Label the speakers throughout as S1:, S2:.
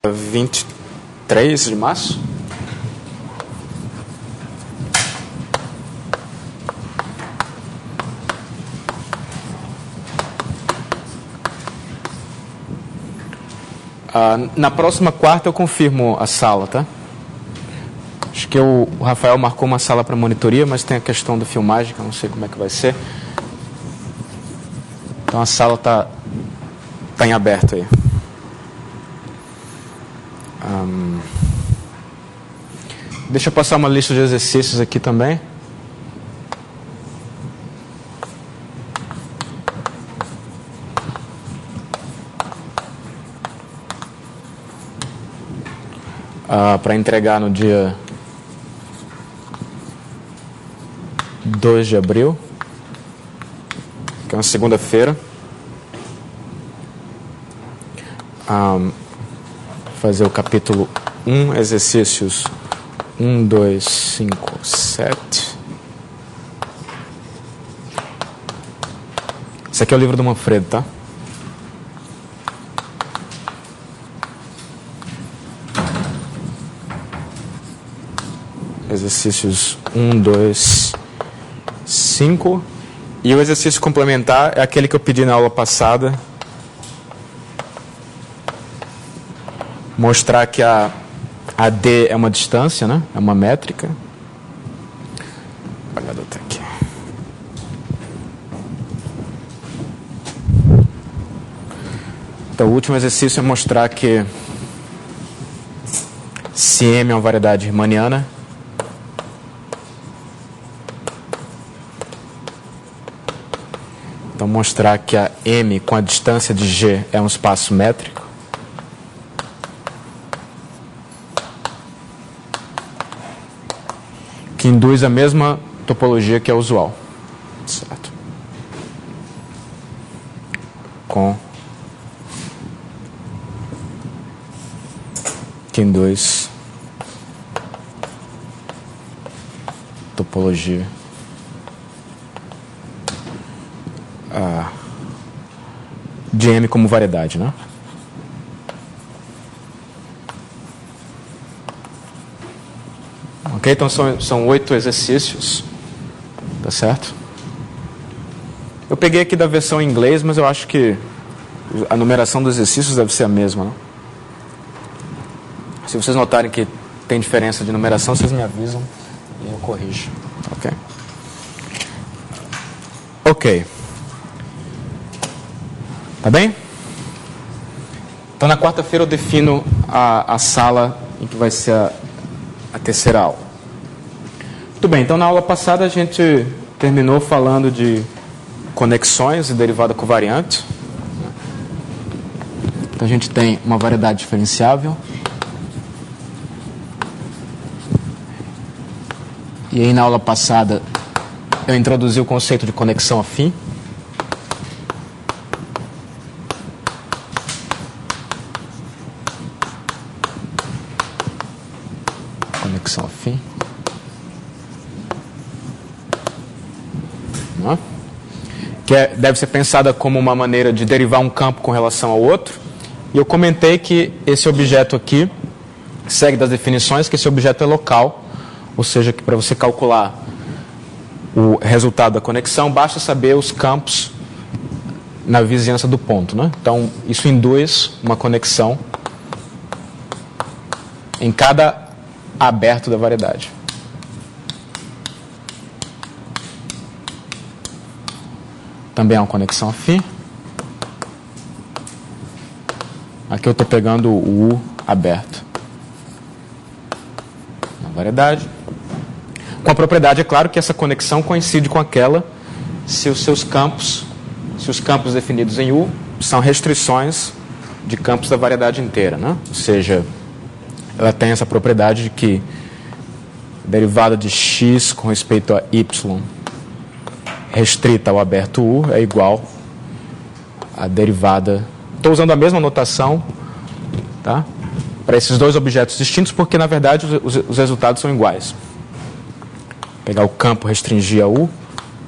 S1: 23 de março. Na próxima quarta eu confirmo a sala, tá? Acho que o Rafael marcou uma sala para monitoria, mas tem a questão da filmagem, que eu não sei como é que vai ser. Então a sala tá em aberto aí. Deixa eu passar uma lista de exercícios aqui também. Para entregar no dia 2 de abril, que é uma segunda-feira. Fazer o capítulo 1, exercícios 1, 2, 5, 7. Esse aqui é o livro do Manfredo, tá? Exercícios 1, 2, 5. E o exercício complementar é aquele que eu pedi na aula passada. Mostrar que a D é uma distância, né? É uma métrica. O apagador está aqui. Então, o último exercício é mostrar que se M é uma variedade riemanniana, então mostrar que a M com a distância de G é um espaço métrico. Que induz a mesma topologia que é usual. Certo? Que induz topologia de M como variedade, né? Ok, então são 8 exercícios, tá certo? Eu peguei aqui da versão em inglês, mas eu acho que a numeração dos exercícios deve ser a mesma, né? Se vocês notarem que tem diferença de numeração, vocês me avisam e eu corrijo, ok? Ok. Tá bem? Então na quarta-feira eu defino a sala em que vai ser a terceira aula. Muito bem, então na aula passada a gente terminou falando de conexões e derivada covariante. Então a gente tem uma variedade diferenciável. E aí na aula passada eu introduzi o conceito de conexão afim. Conexão afim. Que deve ser pensada como uma maneira de derivar um campo com relação ao outro. E eu comentei que esse objeto aqui segue das definições que esse objeto é local, ou seja, que para você calcular o resultado da conexão, basta saber os campos na vizinhança do ponto, né? Então, isso induz uma conexão em cada aberto da variedade. Também é uma conexão afim. Aqui eu estou pegando o U aberto na variedade. Com a propriedade, é claro que essa conexão coincide com aquela se os campos definidos em U são restrições de campos da variedade inteira, né? Ou seja, ela tem essa propriedade de que a derivada de x com respeito a y restrita ao aberto U é igual à derivada. Estou usando a mesma notação, tá? Para esses dois objetos distintos, porque na verdade os resultados são iguais. Pegar o campo restringir a U,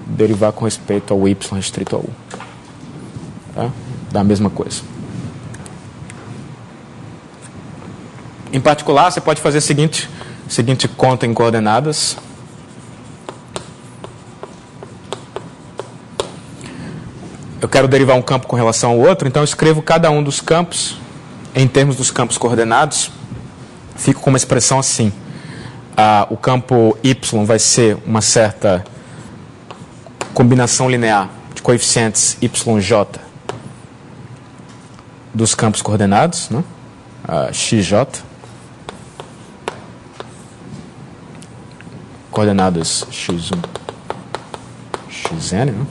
S1: derivar com respeito ao y restrito a U. Tá? Dá a mesma coisa. Em particular, você pode fazer a seguinte conta em coordenadas. Eu quero derivar um campo com relação ao outro, então eu escrevo cada um dos campos em termos dos campos coordenados. Fico com uma expressão assim. O campo y vai ser uma certa combinação linear de coeficientes yj dos campos coordenados, né? Xj, coordenadas x1, xn, né?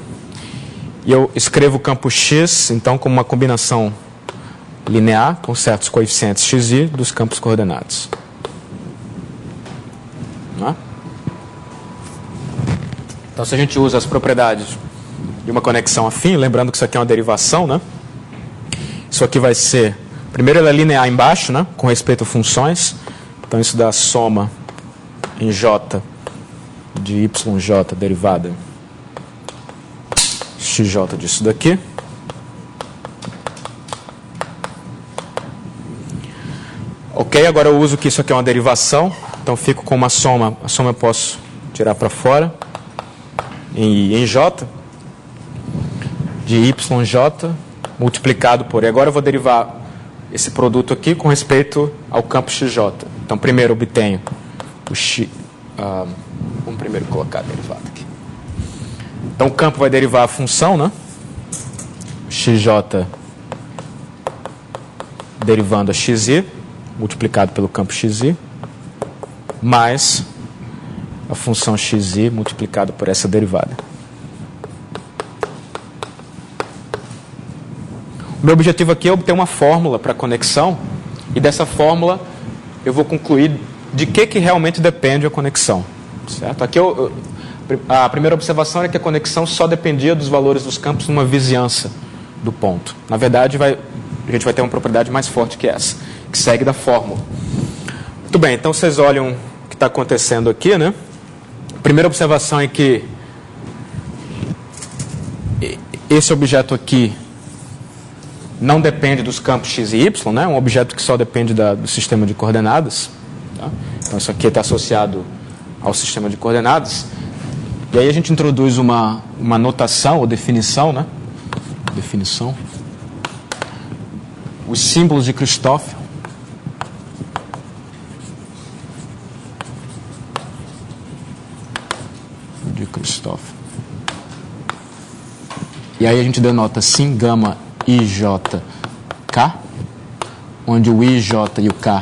S1: E eu escrevo o campo x, então, como uma combinação linear com certos coeficientes xi dos campos coordenados. Né? Então, se a gente usa as propriedades de uma conexão afim, lembrando que isso aqui é uma derivação, né? Isso aqui vai ser... Primeiro, ela é linear embaixo, né? Com respeito a funções. Então, isso dá a soma em j de yj derivada xj disso daqui. Ok, agora eu uso que isso aqui é uma derivação. Então, fico com uma soma. A soma eu posso tirar para fora. Em j de yj multiplicado por... E agora eu vou derivar esse produto aqui com respeito ao campo xj. Então, primeiro obtenho o x... vamos primeiro colocar a derivada aqui. Então, o campo vai derivar a função, né? xj derivando a xi, multiplicado pelo campo xi, mais a função xi multiplicado por essa derivada. O meu objetivo aqui é obter uma fórmula para conexão, e dessa fórmula eu vou concluir de que realmente depende a conexão. Certo? Aqui a primeira observação é que a conexão só dependia dos valores dos campos numa vizinhança do ponto. Na verdade, a gente vai ter uma propriedade mais forte que essa, que segue da fórmula. Muito bem, então vocês olham o que está acontecendo aqui, né? A primeira observação é que esse objeto aqui não depende dos campos x e y, né? É um objeto que só depende do sistema de coordenadas. Tá? Então, isso aqui está associado ao sistema de coordenadas. E aí a gente introduz uma notação ou definição, né? Definição. Os símbolos de Christoffel. De Christoffel. E aí a gente denota sim gama IJK, onde o IJ e o K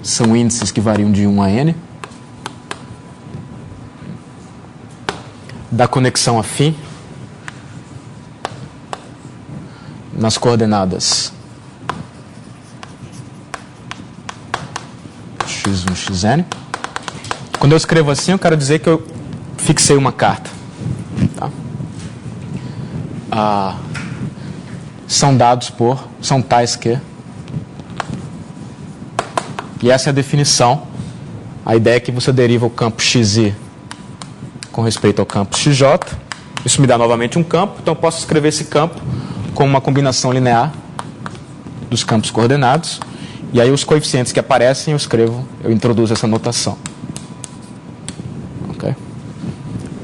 S1: são índices que variam de 1 a n. Da conexão afim nas coordenadas x1, xn. Quando eu escrevo assim, eu quero dizer que eu fixei uma carta. Tá? São dados são tais que... E essa é a definição. A ideia é que você deriva o campo xi com respeito ao campo xj. Isso me dá novamente um campo, então eu posso escrever esse campo como uma combinação linear dos campos coordenados. E aí os coeficientes que aparecem eu introduzo essa notação. Ok?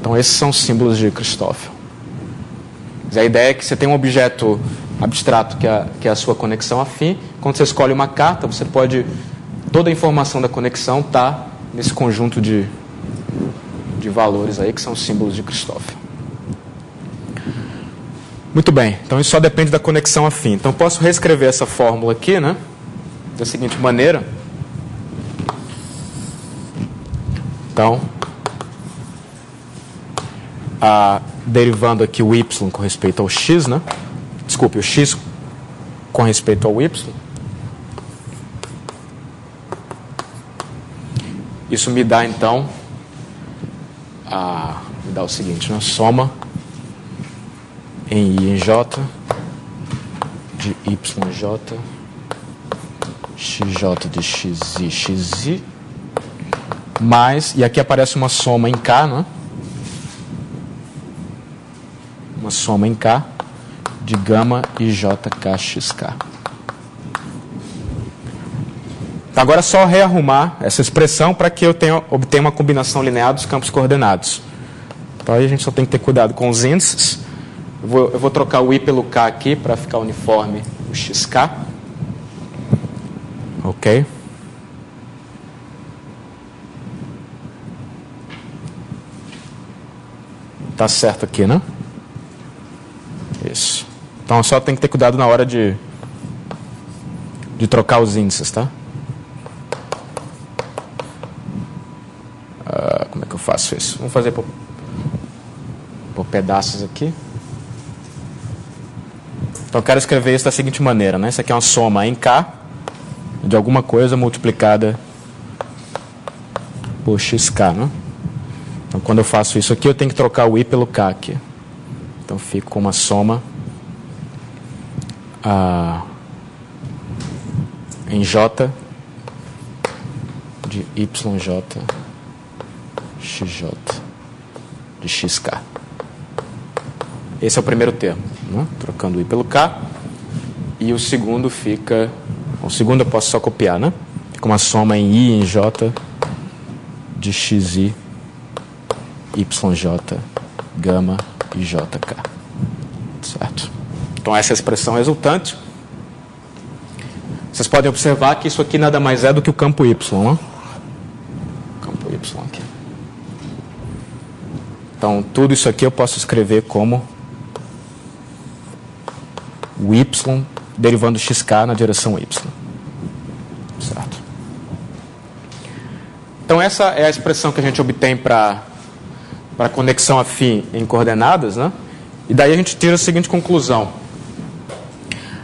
S1: Então esses são os símbolos de Christoffel. A ideia é que você tem um objeto abstrato que é a sua conexão afim. Quando você escolhe uma carta, você pode... Toda a informação da conexão está nesse conjunto de valores aí, que são os símbolos de Christoffel. Muito bem, então isso só depende da conexão afim. Então eu posso reescrever essa fórmula aqui, né? Da seguinte maneira. Então, derivando aqui o y com respeito ao x, né? Desculpe, o x com respeito ao y. Isso me dá, então, me dá o seguinte, né? Soma em I em J de YJ XJ de XI XI mais, e aqui aparece uma soma em K, né? Uma soma em K de gama IJK XK. Então, agora é só rearrumar essa expressão para que eu obtenha uma combinação linear dos campos coordenados. Então, aí a gente só tem que ter cuidado com os índices. Eu vou trocar o I pelo K aqui para ficar uniforme o XK. Ok? Tá certo aqui, né? Isso. Então, só tem que ter cuidado na hora de trocar os índices, tá? Como é que eu faço isso? Vamos fazer por pedaços aqui. Então, eu quero escrever isso da seguinte maneira, né? Isso aqui é uma soma em K de alguma coisa multiplicada por XK, né? Então, quando eu faço isso aqui, eu tenho que trocar o I pelo K aqui. Então, fico com uma soma em J de YJ XJ de XK. Esse é o primeiro termo, né? Trocando o I pelo K. E o segundo fica... O segundo eu posso só copiar, né? Fica uma soma em I em J de XI YJ gama e JK. Certo? Então, essa é a expressão resultante. Vocês podem observar que isso aqui nada mais é do que o campo Y, né? Campo Y aqui. Então, tudo isso aqui eu posso escrever como o Y derivando XK na direção Y. Certo? Então, essa é a expressão que a gente obtém para conexão afim em coordenadas, né? E daí a gente tira a seguinte conclusão.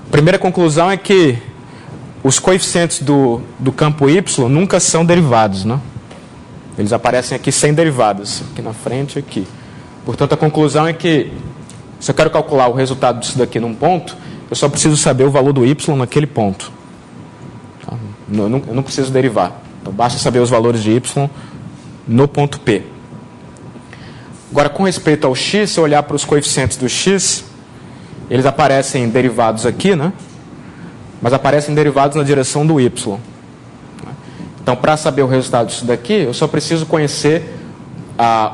S1: A primeira conclusão é que os coeficientes do campo Y nunca são derivados, né? Eles aparecem aqui sem derivadas, aqui na frente e aqui. Portanto, a conclusão é que, se eu quero calcular o resultado disso daqui num ponto, eu só preciso saber o valor do Y naquele ponto. Tá? Eu não preciso derivar. Então, basta saber os valores de Y no ponto P. Agora, com respeito ao X, se eu olhar para os coeficientes do X, eles aparecem derivados aqui, né? Mas aparecem derivados na direção do Y. Então, para saber o resultado disso daqui, eu só preciso conhecer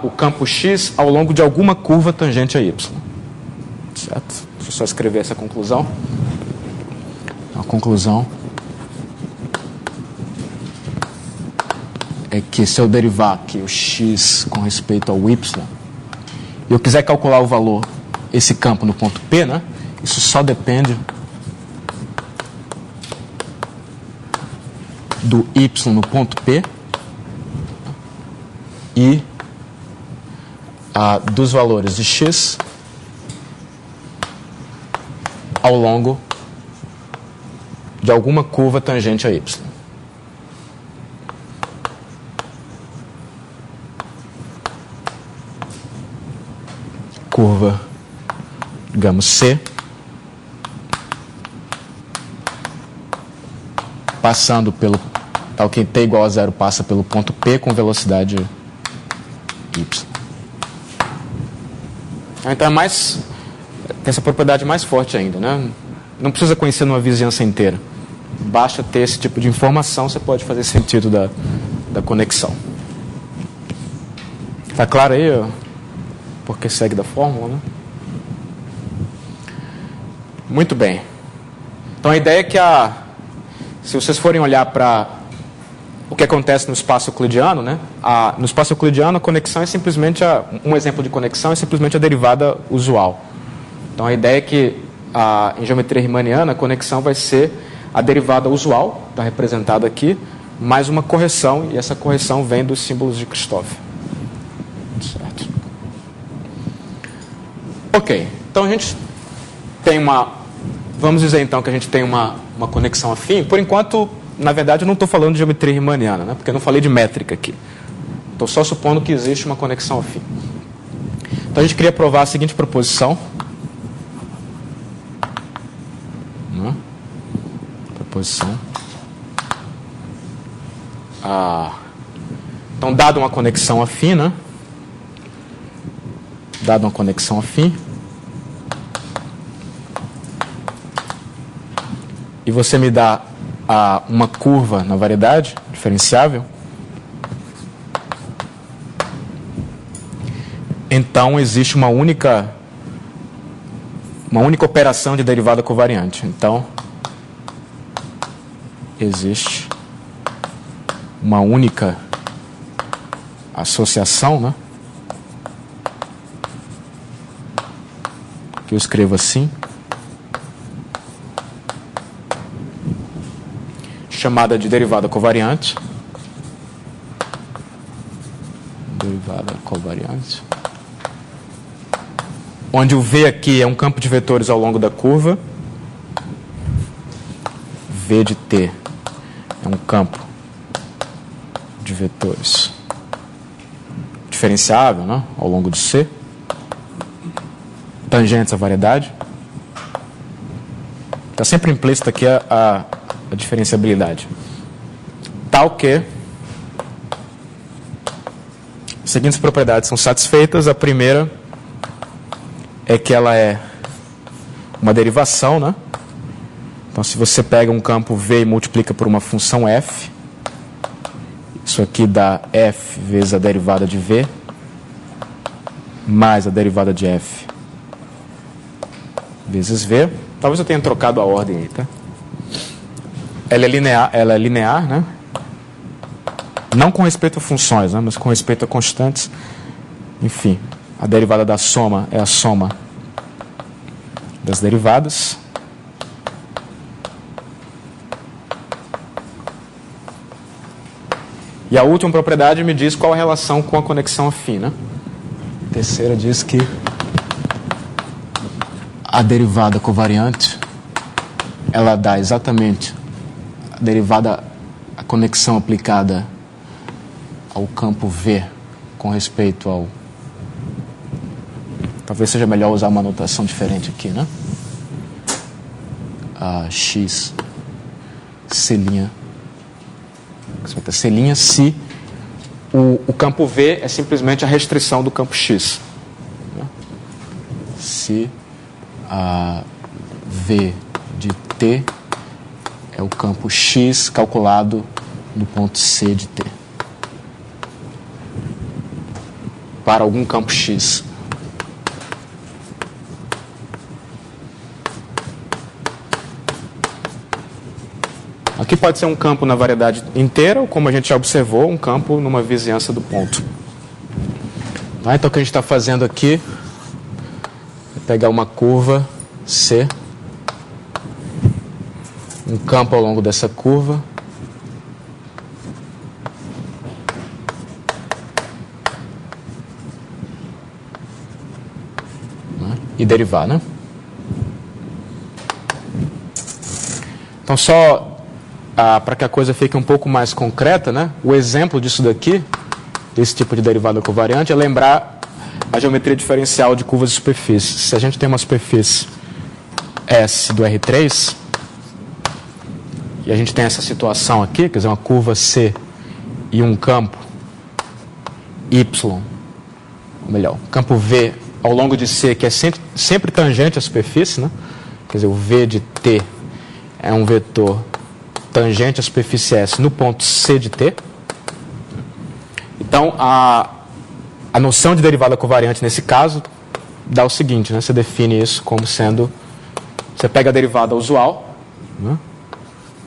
S1: o campo X ao longo de alguma curva tangente a Y. Certo? Deixa eu só escrever essa conclusão. A conclusão é que se eu derivar aqui o X com respeito ao Y, e eu quiser calcular o valor, esse campo no ponto P, né? Isso só depende do Y no ponto P e dos valores de X ao longo de alguma curva tangente a Y. Curva, digamos, C, passando pelo... Ok, T igual a 0 passa pelo ponto P com velocidade Y. Então é mais... Tem essa propriedade mais forte ainda, né? Não precisa conhecer numa vizinhança inteira. Basta ter esse tipo de informação, você pode fazer sentido da conexão. Tá claro aí, ó? Porque segue da fórmula, né? Muito bem. Então a ideia é que se vocês forem olhar para o que acontece no espaço euclidiano, né? No espaço euclidiano a conexão é simplesmente um exemplo de conexão é simplesmente a derivada usual. Então a ideia é que em geometria riemanniana a conexão vai ser a derivada usual, está representada aqui, mais uma correção, e essa correção vem dos símbolos de Kirchhoff. Certo. Ok, então a gente tem vamos dizer então que a gente tem uma conexão afim. Por enquanto, na verdade, eu não estou falando de geometria riemanniana, né? Porque eu não falei de métrica aqui. Estou só supondo que existe uma conexão afim. Então a gente queria provar a seguinte proposição. Proposição. Então, dado uma conexão afim, né? Dado uma conexão afim, e você me dá uma curva na variedade diferenciável, então existe uma única operação de derivada covariante. Então, existe uma única associação, né? Que eu escrevo assim, chamada de derivada covariante. Derivada covariante. Onde o V aqui é um campo de vetores ao longo da curva. V de t é um campo de vetores diferenciável, né, ao longo de C. Tangentes à variedade. Está sempre implícita aqui a diferenciabilidade. Tal que as seguintes propriedades são satisfeitas. A primeira é que ela é uma derivação, né? Então, se você pega um campo V e multiplica por uma função f, isso aqui dá f vezes a derivada de V mais a derivada de f vezes V. Talvez eu tenha trocado a ordem aí, tá? Ela é linear, né? Não com respeito a funções, né? Mas com respeito a constantes. Enfim, a derivada da soma é a soma das derivadas. E a última propriedade me diz qual a relação com a conexão afim, né? A terceira diz que a derivada covariante, ela dá exatamente a derivada, a conexão aplicada ao campo V com respeito ao... Talvez seja melhor usar uma notação diferente aqui, né? A x C', você vai ter C' se o campo V é simplesmente a restrição do campo X. Né? Se a V de T é o campo X calculado no ponto C de T. Para algum campo X. Aqui pode ser um campo na variedade inteira, ou como a gente já observou, um campo numa vizinhança do ponto. Tá? Então o que a gente está fazendo aqui é pegar uma curva C, um campo ao longo dessa curva, né? E derivar, né? Então só... para que a coisa fique um pouco mais concreta, né? O exemplo disso daqui, desse tipo de derivada covariante, é lembrar a geometria diferencial de curvas de superfície. Se a gente tem uma superfície S do R3, e a gente tem essa situação aqui, quer dizer, uma curva C e um campo Y, ou melhor, campo V ao longo de C, que é sempre tangente à superfície, né? Quer dizer, o V de T é um vetor tangente à superfície S no ponto C de T. Então, a noção de derivada covariante nesse caso dá o seguinte, né? Você define isso como sendo... Você pega a derivada usual, né?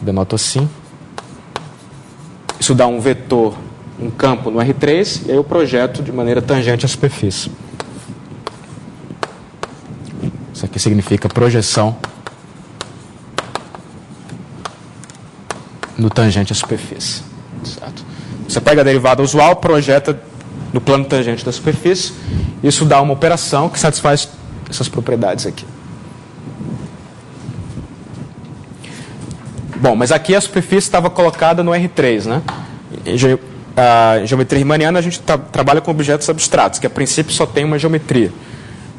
S1: Denoto assim. Isso dá um vetor, um campo no R3, e aí eu projeto de maneira tangente à superfície. Isso aqui significa projeção no tangente à superfície. Certo? Você pega a derivada usual, projeta no plano tangente da superfície, isso dá uma operação que satisfaz essas propriedades aqui. Bom, mas aqui a superfície estava colocada no R3, né? Em geometria riemanniana a gente trabalha com objetos abstratos, que a princípio só tem uma geometria.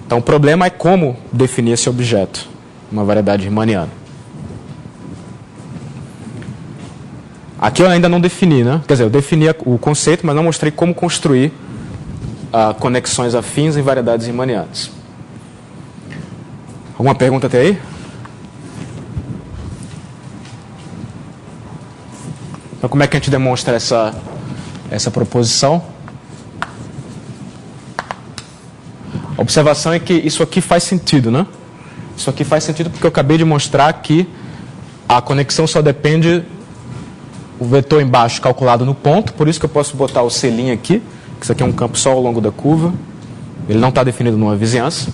S1: Então o problema é como definir esse objeto, uma variedade riemanniana. Aqui eu ainda não defini, né? Quer dizer, eu defini o conceito, mas não mostrei como construir conexões afins em variedades riemannianas. Alguma pergunta até aí? Então, como é que a gente demonstra essa proposição? A observação é que isso aqui faz sentido, né? Isso aqui faz sentido porque eu acabei de mostrar que a conexão só depende o vetor embaixo calculado no ponto, por isso que eu posso botar o selinho aqui, que isso aqui é um campo só ao longo da curva, ele não está definido numa vizinhança.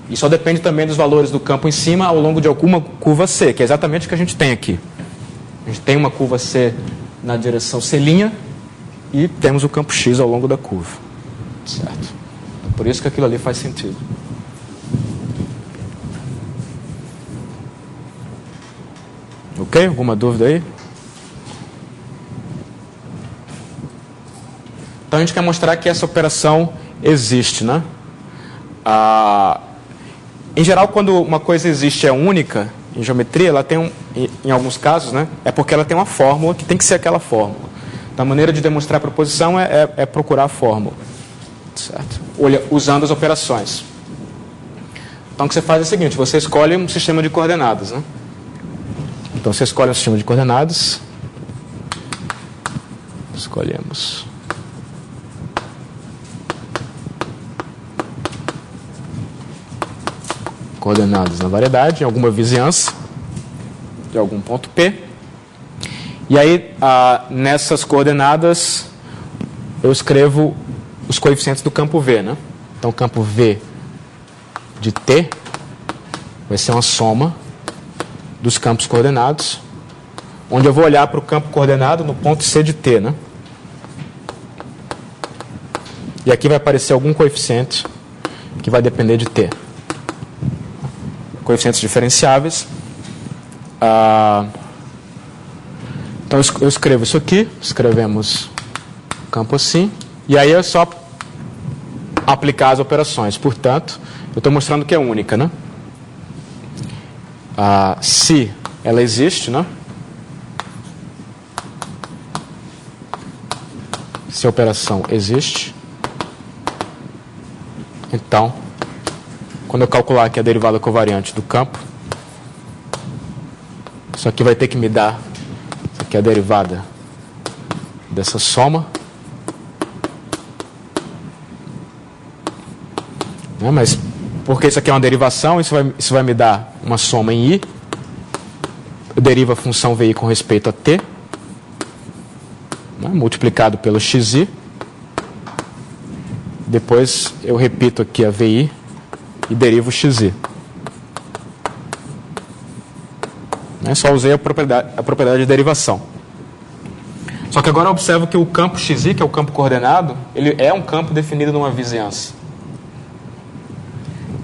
S1: E só depende também dos valores do campo em cima ao longo de alguma curva C, que é exatamente o que a gente tem aqui. A gente tem uma curva C na direção selinha e temos o campo X ao longo da curva. Certo? Por isso que aquilo ali faz sentido. Ok? Alguma dúvida aí? Então a gente quer mostrar que essa operação existe, né? Em geral, quando uma coisa existe é única, em geometria, ela tem em alguns casos, né? É porque ela tem uma fórmula que tem que ser aquela fórmula. Então a maneira de demonstrar a proposição é procurar a fórmula. Certo? Usando as operações. Então o que você faz é o seguinte, você escolhe um sistema de coordenadas, né? Então você escolhe um sistema de coordenadas. Escolhemos coordenadas na variedade, em alguma vizinhança de algum ponto P. E aí, nessas coordenadas, eu escrevo os coeficientes do campo V, né? Então, o campo V de T vai ser uma soma dos campos coordenados, onde eu vou olhar para o campo coordenado no ponto C de T, né? E aqui vai aparecer algum coeficiente que vai depender de T. Coeficientes diferenciáveis. Então, eu escrevo isso aqui, escrevemos campo assim, e aí é só aplicar as operações. Portanto, eu estou mostrando que é única, né? Se ela existe, né? Se a operação existe, então, quando eu calcular aqui a derivada covariante do campo, isso aqui vai ter que me dar, isso aqui é a derivada dessa soma. Mas porque isso aqui é uma derivação, isso vai me dar uma soma em I. Eu derivo a função VI com respeito a T, multiplicado pelo XI. Depois eu repito aqui a VI e derivo o XI. Só usei a propriedade de derivação. Só que agora eu observo que o campo XI, que é o campo coordenado, ele é um campo definido numa vizinhança.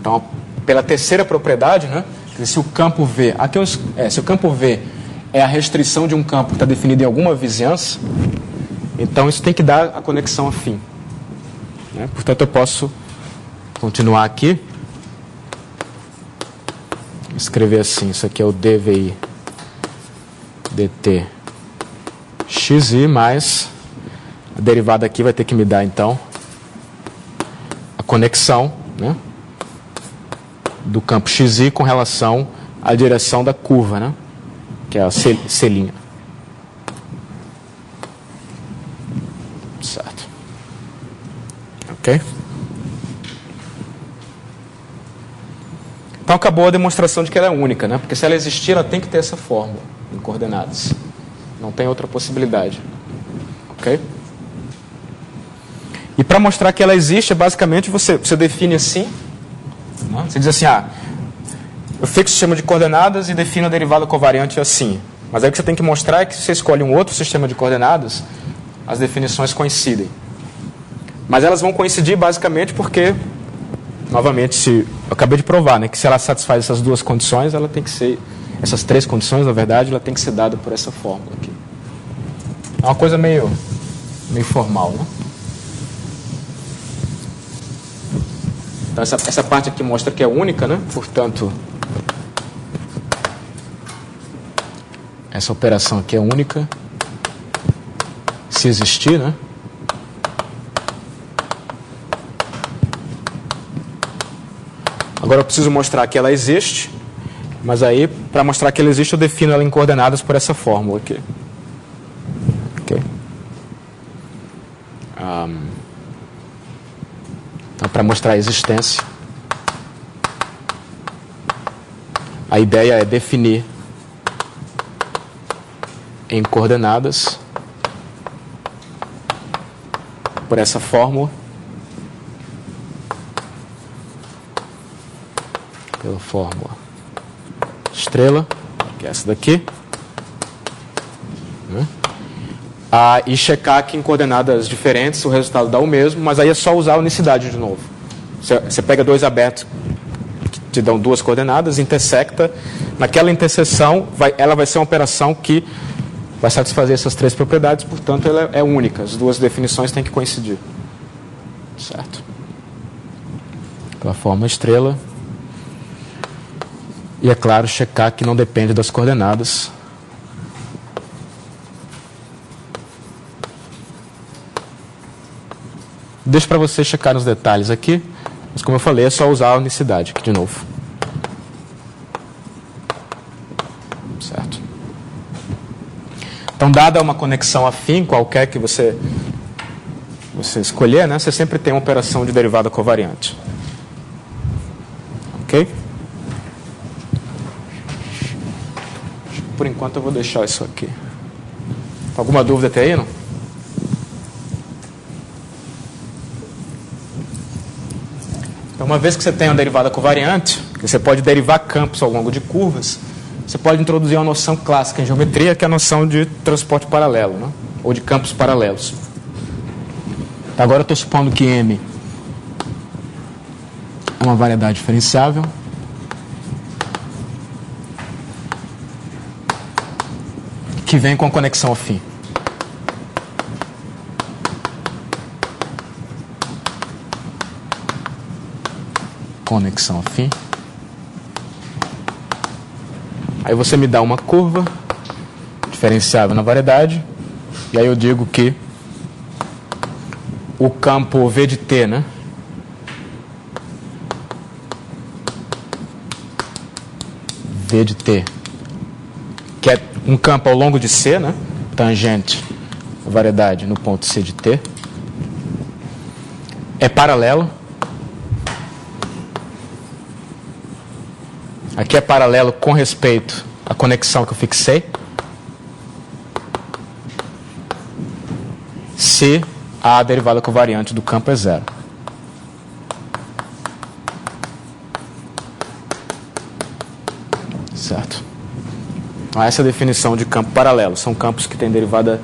S1: Então, pela terceira propriedade, né, se o campo V, se o campo V é a restrição de um campo que está definido em alguma vizinhança, então isso tem que dar a conexão afim. Portanto, eu posso continuar aqui, escrever assim, isso aqui é o dVi dt xi, mais a derivada aqui vai ter que me dar, então, a conexão, né, do campo xi com relação à direção da curva, né, que é a selinha. Certo. Ok? Então acabou a demonstração de que ela é única, né? Porque se ela existir, ela tem que ter essa fórmula em coordenadas. Não tem outra possibilidade. Ok? E para mostrar que ela existe, basicamente você define assim, né? Você diz assim, eu fixo o sistema de coordenadas e defino a derivada covariante assim. Mas aí o que você tem que mostrar é que se você escolhe um outro sistema de coordenadas, as definições coincidem. Mas elas vão coincidir basicamente porque, novamente, eu acabei de provar, né, que se ela satisfaz essas duas condições, ela tem que ser, essas três condições, na verdade, ela tem que ser dada por essa fórmula aqui. É uma coisa meio formal, né? Então, essa parte aqui mostra que é única, né? Portanto, essa operação aqui é única, se existir, né? Agora eu preciso mostrar que ela existe, mas aí, para mostrar que ela existe, eu defino ela em coordenadas por essa fórmula aqui. Ok? Então, para mostrar a existência, a ideia é definir em coordenadas por essa fórmula, pela fórmula estrela, que é essa daqui, né? E checar que em coordenadas diferentes o resultado dá o mesmo, mas aí é só usar a unicidade de novo. Você pega dois abertos que te dão duas coordenadas, intersecta, naquela interseção ela vai ser uma operação que vai satisfazer essas três propriedades, portanto ela é única, as duas definições têm que coincidir. Certo? Pela forma estrela. E é claro, checar que não depende das coordenadas. Deixo para você checar nos detalhes aqui, mas como eu falei, é só usar a unicidade aqui de novo. Certo? Então, dada uma conexão afim, qualquer que você escolher, né, você sempre tem uma operação de derivada covariante. Ok? Por enquanto eu vou deixar isso aqui. Alguma dúvida até aí, não? Então, uma vez que você tem uma derivada covariante, que você pode derivar campos ao longo de curvas, você pode introduzir uma noção clássica em geometria, que é a noção de transporte paralelo, né? Ou de campos paralelos. Agora eu estou supondo que M é uma variedade diferenciável. Que vem com conexão afim. Conexão afim. Aí você me dá uma curva diferenciável na variedade, e aí eu digo que o campo V de T, né? V de T, que é um campo ao longo de C, né? Tangente a variedade no ponto C de T, é paralelo. Aqui é paralelo com respeito à conexão que eu fixei, se a derivada covariante do campo é zero. Certo? Então, essa é a definição de campo paralelo. São campos que têm derivada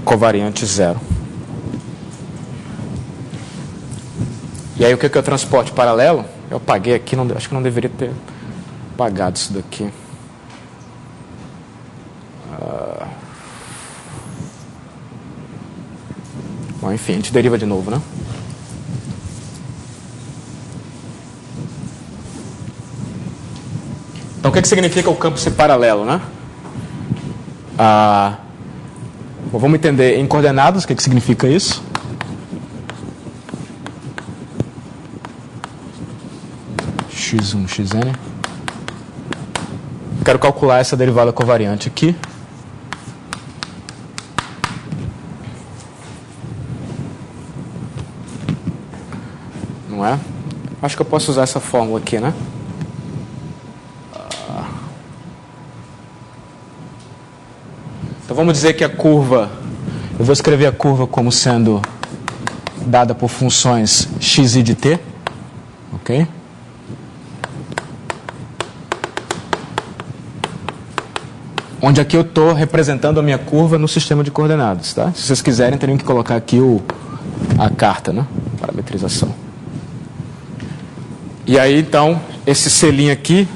S1: covariante zero. E aí, o que é o transporte paralelo? Eu apaguei aqui, acho que não deveria ter apagado isso daqui. Bom, enfim, a gente deriva de novo, né? Então, o que significa o campo ser paralelo, né? Bom, vamos entender em coordenadas o que significa isso. x1, xn. Quero calcular essa derivada covariante aqui. Não é? Acho que eu posso usar essa fórmula aqui, né? Então vamos dizer que a curva, eu vou escrever a curva como sendo dada por funções xi de t, ok? Onde aqui eu estou representando a minha curva no sistema de coordenadas, tá? Se vocês quiserem, teriam que colocar aqui a carta, né? Parametrização. E aí, então, esse selinho aqui,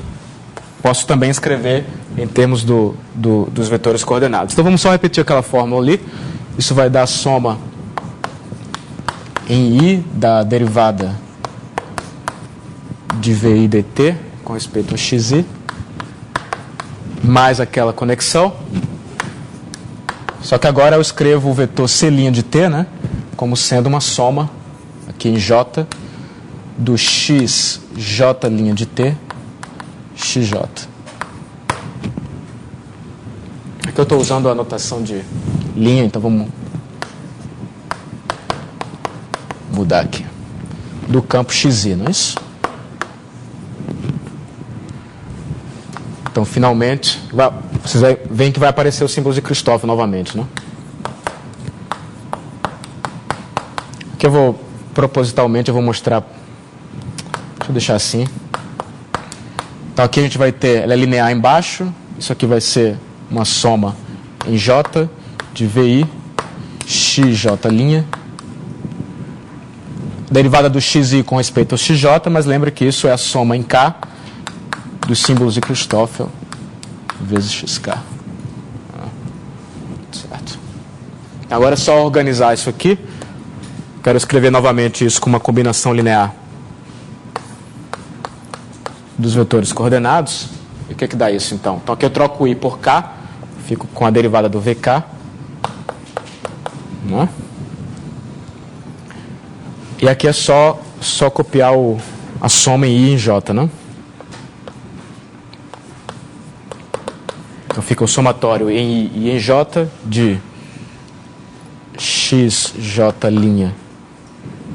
S1: posso também escrever em termos dos vetores coordenados. Então, vamos só repetir aquela fórmula ali. Isso vai dar a soma em I da derivada de VI dt com respeito a xi, mais aquela conexão. Só que agora eu escrevo o vetor C' de t, né, como sendo uma soma, aqui em J, do x J' de t, xj. Aqui eu estou usando a notação de linha, então vamos mudar aqui. Do campo XI, não é isso? Então, finalmente, vocês veem que vai aparecer o símbolo de Christoffel novamente, né? Aqui eu vou, propositalmente, eu vou mostrar. Deixa eu deixar assim. Então, aqui a gente vai ter, ela é linear embaixo. Isso aqui vai ser uma soma em J de VI, XJ'. Derivada do XI com respeito ao XJ, mas lembra que isso é a soma em K dos símbolos de Christoffel vezes XK. Certo. Agora é só organizar isso aqui. Quero escrever novamente isso com uma combinação linear dos vetores coordenados. E o que dá isso, então? Então, aqui eu troco o I por K, fico com a derivada do VK. Não é? E aqui é só copiar a soma em I e em J, né? Então fica o somatório em I e em J de XJ',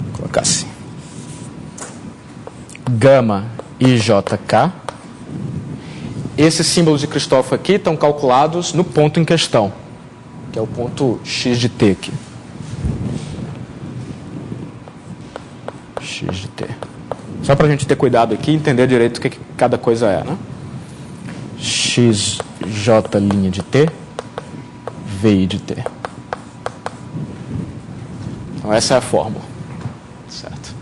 S1: vou colocar assim, gama IJK. Esses símbolos de Christoffel aqui estão calculados no ponto em questão, que é o ponto X de T aqui. X de T. Só para a gente ter cuidado aqui e entender direito o que cada coisa é, né? XJ' de T, VI de T. Então essa é a fórmula. Certo.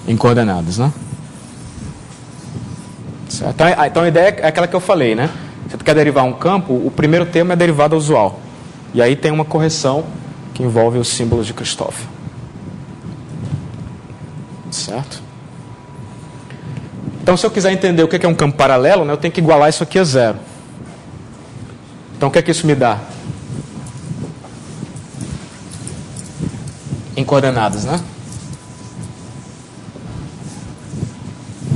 S1: Em coordenadas, né? Certo. Então a ideia é aquela que eu falei, né? Você quer derivar um campo, o primeiro termo é a derivada usual. E aí tem uma correção que envolve os símbolos de Christoffel. Certo? Então, se eu quiser entender o que é um campo paralelo, né, eu tenho que igualar isso aqui a zero. Então, o que é que isso me dá? Em coordenadas, né?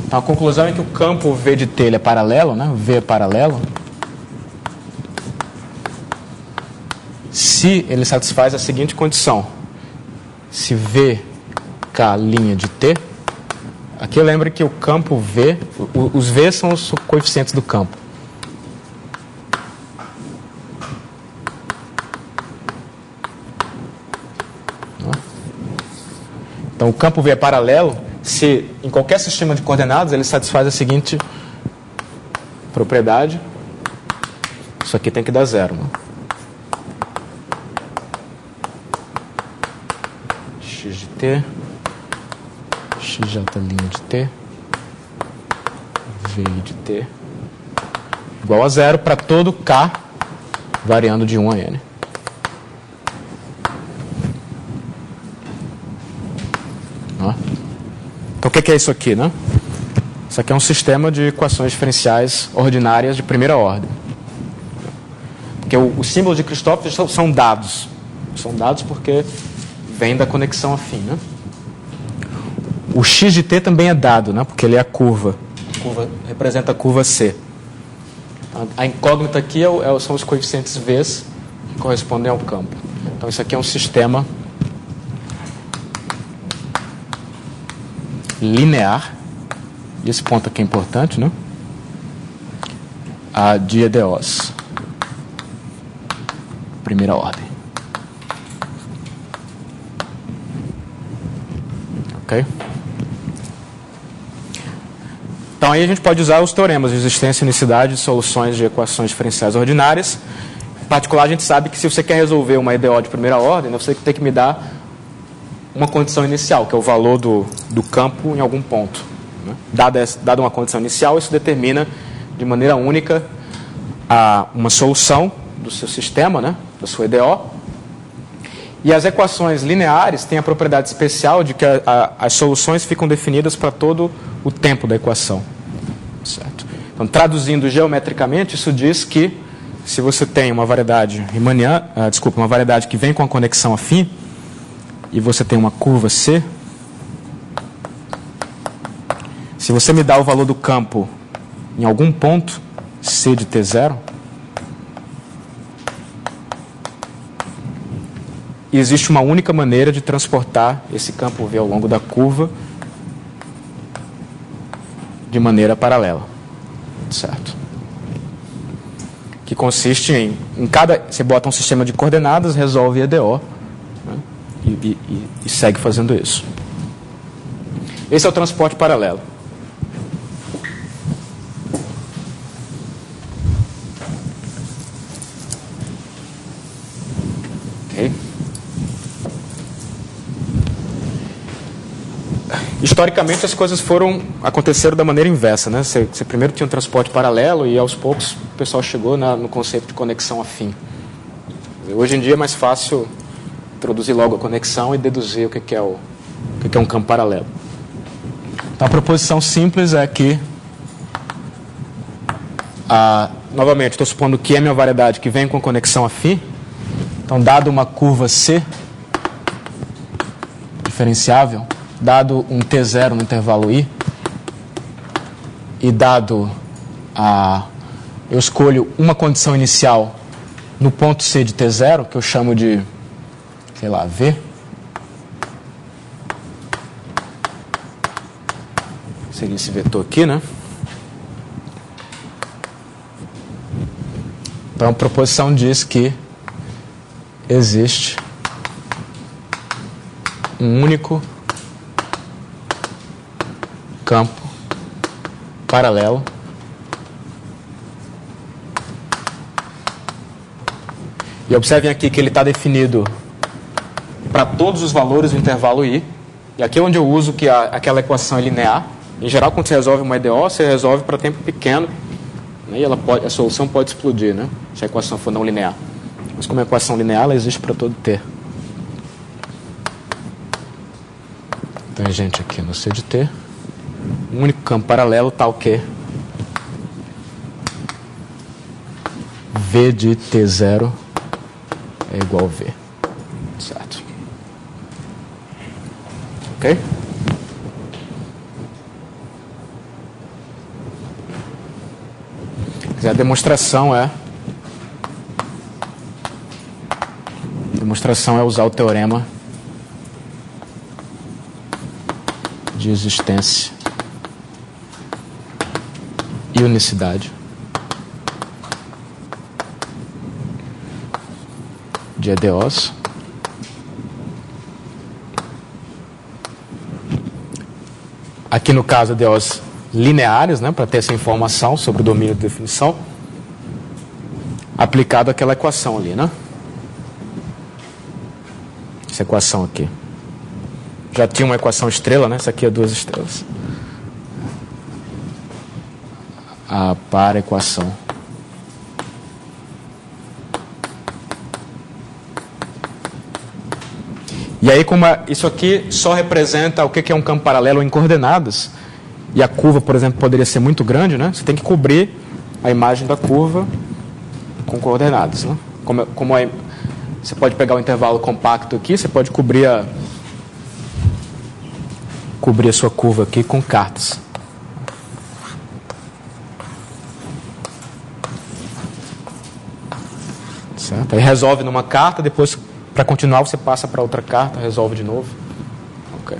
S1: Então, a conclusão é que o campo V de T ele é paralelo, né? V é paralelo. Se ele satisfaz a seguinte condição. Se VK' de T, aqui lembra que o campo V, os V são os coeficientes do campo. Então o campo V é paralelo se em qualquer sistema de coordenadas ele satisfaz a seguinte propriedade. Isso aqui tem que dar zero, né? X de T, XJ' de T, VI de T, igual a zero para todo K variando de 1 a N. Então o que é isso aqui, né? Isso aqui é um sistema de equações diferenciais ordinárias de primeira ordem. Porque o símbolo de Christoffel são dados. São dados porque vem da conexão afim, né? O X de T também é dado, né? Porque ele é a curva. A curva representa a curva C. A incógnita aqui são os coeficientes V que correspondem ao campo. Então isso aqui é um sistema linear. E esse ponto aqui é importante, né? A de EDOs. Primeira ordem. Ok? Então aí a gente pode usar os teoremas de existência e unicidade de soluções de equações diferenciais ordinárias. Em particular, a gente sabe que se você quer resolver uma EDO de primeira ordem, você tem que me dar uma condição inicial, que é o valor do campo em algum ponto. Né? Dada uma condição inicial, isso determina de maneira única uma solução do seu sistema, né? Da sua EDO. E as equações lineares têm a propriedade especial de que as soluções ficam definidas para todo o tempo da equação. Certo? Então, traduzindo geometricamente, isso diz que se você tem uma variedade riemanniana, uma variedade que vem com a conexão afim, e você tem uma curva C, se você me dá o valor do campo em algum ponto, C de T0. E existe uma única maneira de transportar esse campo V ao longo da curva de maneira paralela, certo? Que consiste em cada... Você bota um sistema de coordenadas, resolve EDO, né? e segue fazendo isso. Esse é o transporte paralelo. Ok? Historicamente, as coisas aconteceram da maneira inversa, né? Você primeiro tinha um transporte paralelo e, aos poucos, o pessoal chegou no conceito de conexão afim. Hoje em dia é mais fácil introduzir logo a conexão e deduzir o que é um campo paralelo. Então, a proposição simples é que, novamente, estou supondo que M é uma variedade que vem com conexão afim. Então, dado uma curva C diferenciável, dado um T0 no intervalo I, e dado eu escolho uma condição inicial no ponto C de T0, que eu chamo de, sei lá, V. Seria esse vetor aqui, né? Então, a proposição diz que existe um único campo paralelo e observem aqui que ele está definido para todos os valores do intervalo I, e aqui é onde eu uso que aquela equação é linear. Em geral, quando você resolve uma EDO, você resolve para tempo pequeno, né, e a solução pode explodir, né, se a equação for não linear. Mas como é equação linear, ela existe para todo T. Então, a gente aqui no C de T, o único campo paralelo está o quê? V de T0 é igual a V. Certo. Ok? A demonstração é usar o teorema de existência e unicidade de EDOs aqui no caso EDOs lineares, né, para ter essa informação sobre o domínio de definição aplicado àquela equação ali, né? Essa equação aqui já tinha uma equação estrela, né? Essa aqui é 2 estrelas. A para equação e aí, como isso aqui só representa o que é um campo paralelo em coordenadas, e a curva, por exemplo, poderia ser muito grande, né? Você tem que cobrir a imagem da curva com coordenadas, né? Você pode pegar o intervalo compacto aqui, você pode cobrir a sua curva aqui com cartas. Certo? Aí resolve numa carta, depois, para continuar, você passa para outra carta, resolve de novo. Okay.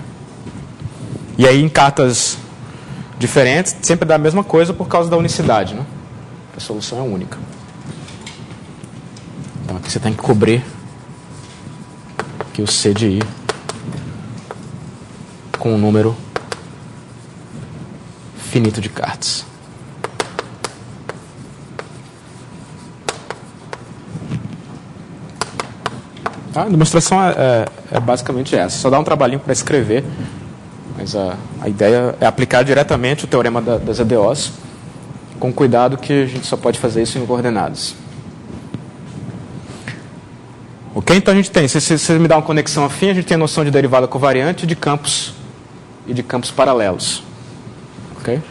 S1: E aí, em cartas diferentes, sempre dá a mesma coisa por causa da unicidade, né? A solução é única. Então, aqui você tem que cobrir aqui o C de I com um número finito de cartas. A demonstração é basicamente essa. Só dá um trabalhinho para escrever, mas a ideia é aplicar diretamente o teorema das EDOs, com cuidado que a gente só pode fazer isso em coordenadas. Ok? Então a gente tem, se você me dá uma conexão afim, a gente tem a noção de derivada covariante de campos e de campos paralelos. Ok?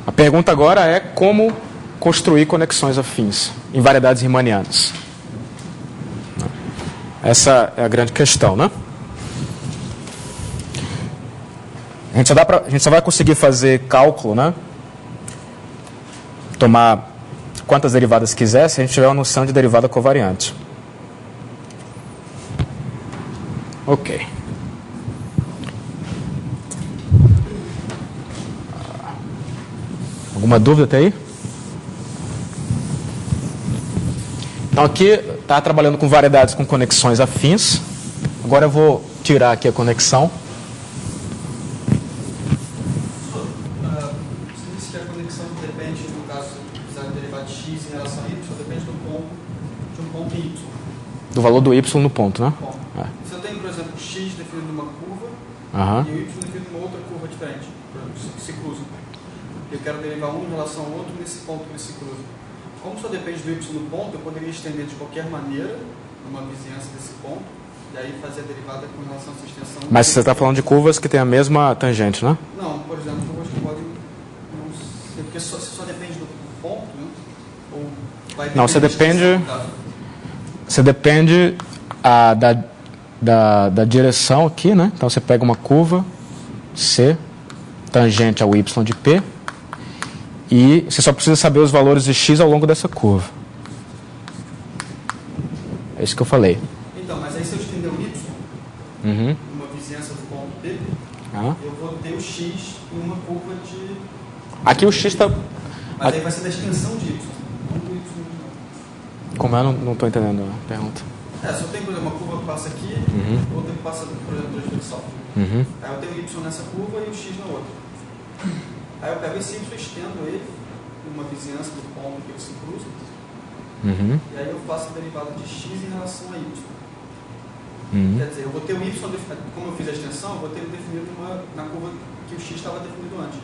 S1: A pergunta agora é como construir conexões afins em variedades riemannianas. Essa é a grande questão, né? A gente só vai conseguir fazer cálculo, né? tomar quantas derivadas quiser se a gente tiver uma noção de derivada covariante. Ok. Alguma dúvida até aí? Então aqui está trabalhando com variedades com conexões afins. Agora eu vou tirar aqui a conexão.
S2: Você disse que a conexão depende, no caso, se quiser derivar de x em relação a y, depende de um ponto y.
S1: Do valor do y no ponto, né?
S2: Bom, se eu tenho, por exemplo, x definido numa curva
S1: Aham.
S2: e o y definido numa outra curva diferente, por exemplo, se cruzam. Eu quero derivar um em relação ao outro nesse ponto que eles se cruzam. Como só depende do y no ponto, eu poderia estender de qualquer maneira uma vizinhança desse ponto e aí fazer a derivada com relação a essa extensão.
S1: Mas você está falando de curvas que têm a mesma tangente, né?
S2: Não, por exemplo, curvas que podem não ser, porque só depende do ponto, né? Ou vai
S1: Não, você depende. Você depende da direção aqui, né? Então você pega uma curva C tangente ao y de P e você só precisa saber os valores de x ao longo dessa curva. É isso que eu falei.
S2: Então, mas aí se eu estender o y, uma vizinhança do ponto P, eu vou ter o x em uma curva de...
S1: Aqui o x está...
S2: Mas aí vai ser da extensão de y, não do y.
S1: Como eu não estou entendendo a pergunta.
S2: Se eu tenho, por exemplo, uma curva que passa aqui, outra que passa, por exemplo, transversal. Aí eu tenho o y nessa curva e o x na outra. Aí eu pego esse y e estendo ele numa vizinhança do ponto que eles se cruzam. E aí eu faço a derivada de x em relação a y. Quer dizer, eu vou ter o y, como eu fiz a extensão, eu vou ter ele definido na curva que o x estava definido antes.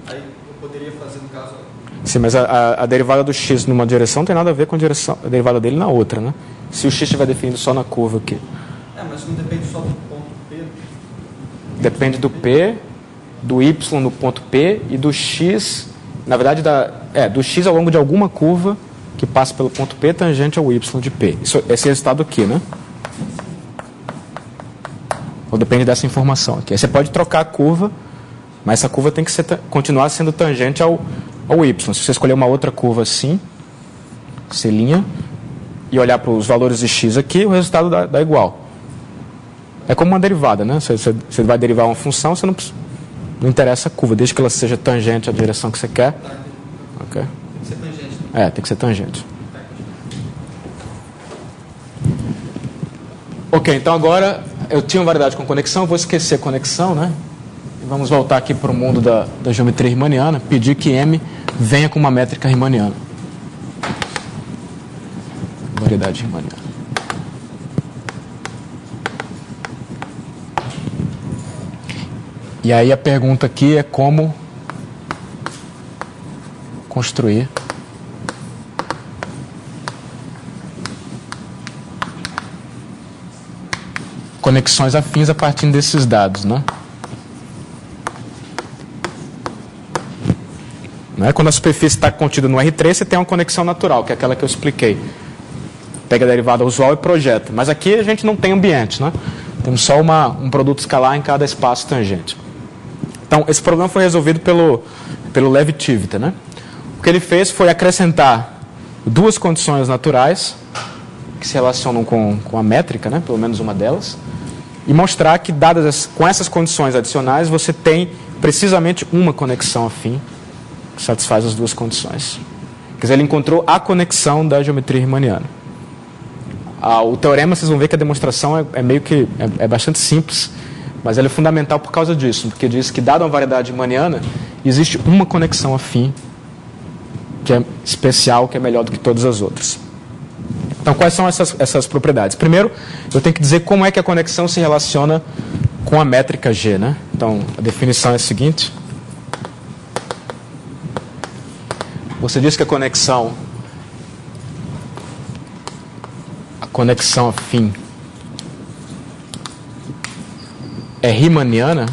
S2: Aí eu poderia fazer, no caso...
S1: Sim, mas a derivada do x numa direção tem nada a ver com a derivada dele na outra, né? Se o x estiver definido só na curva aqui.
S2: Mas não depende só do ponto P.
S1: Depende do P, do y no ponto P e do x, na verdade, do x ao longo de alguma curva que passa pelo ponto P tangente ao y de P. Esse resultado aqui, né? Ou depende dessa informação aqui. Aí você pode trocar a curva, mas essa curva tem que continuar sendo tangente ao y. Se você escolher uma outra curva assim, C', e olhar para os valores de x aqui, o resultado dá igual. É como uma derivada, né? Você vai derivar uma função, você não interessa a curva, desde que ela seja tangente à direção que você quer. Ok?
S2: Tem que ser tangente. Né?
S1: Tem que ser tangente. Ok, então agora eu tinha uma variedade com conexão, eu vou esquecer a conexão, né? E vamos voltar aqui para o mundo da geometria riemanniana, pedir que M venha com uma métrica riemanniana. Variedade riemanniana. E aí a pergunta aqui é como construir conexões afins a partir desses dados, né? Quando a superfície está contida no R3, você tem uma conexão natural, que é aquela que eu expliquei. Pega a derivada usual e projeta. Mas aqui a gente não tem ambiente, né? Temos só um produto escalar em cada espaço tangente. Então, esse problema foi resolvido pelo Levi-Civita, né? O que ele fez foi acrescentar duas condições naturais que se relacionam com a métrica, né? Pelo menos uma delas, e mostrar que, com essas condições adicionais, você tem precisamente uma conexão afim que satisfaz as duas condições. Quer dizer, ele encontrou a conexão da geometria riemanniana. O teorema, vocês vão ver que a demonstração é bastante simples, mas ela é fundamental por causa disso, porque diz que, dada uma variedade riemanniana, existe uma conexão afim que é especial, que é melhor do que todas as outras. Então, quais são essas propriedades? Primeiro, eu tenho que dizer como é que a conexão se relaciona com a métrica G, né? Então, a definição é a seguinte. Você diz que a conexão afim é riemanniana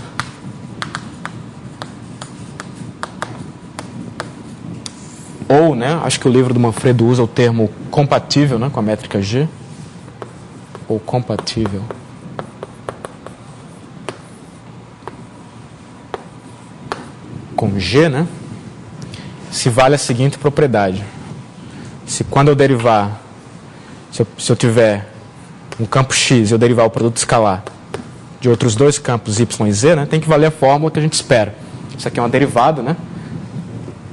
S1: ou, né, acho que o livro do Manfredo usa o termo compatível, né, com a métrica G, ou compatível com G, né? se vale a seguinte propriedade. Se quando eu derivar, se eu tiver um campo x e eu derivar o produto escalar de outros dois campos y e z, né, tem que valer a fórmula que a gente espera. Isso aqui é uma derivada, né,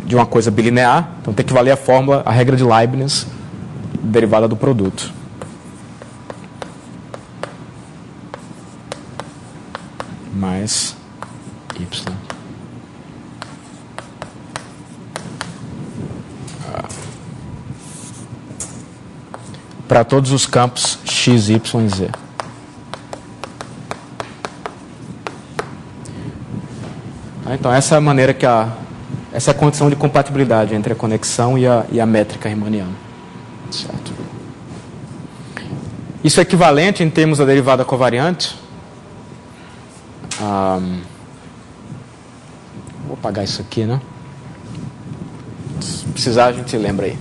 S1: de uma coisa bilinear, então tem que valer a fórmula, a regra de Leibniz, derivada do produto. Mais y. Para todos os campos x, y e z. Então, essa é a maneira que essa é a condição de compatibilidade entre a conexão e a métrica riemanniana. Certo? Isso é equivalente em termos da derivada covariante. Vou apagar isso aqui, né? Se precisar, a gente lembra aí.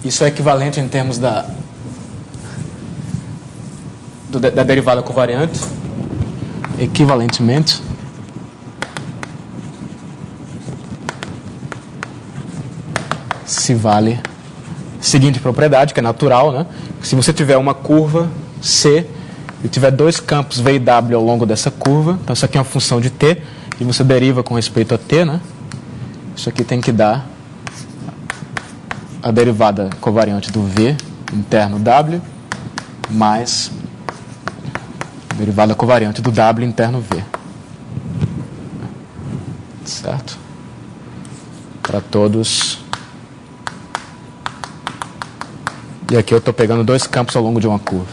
S1: Isso é equivalente em termos da derivada covariante. Equivalentemente, se vale a seguinte propriedade, que é natural, né? Se você tiver uma curva C e tiver dois campos V e W ao longo dessa curva, então isso aqui é uma função de t, e você deriva com respeito a t, né? Isso aqui tem que dar a derivada covariante do V interno W mais a derivada covariante do W interno V. Certo? Para todos. E aqui eu estou pegando dois campos ao longo de uma curva.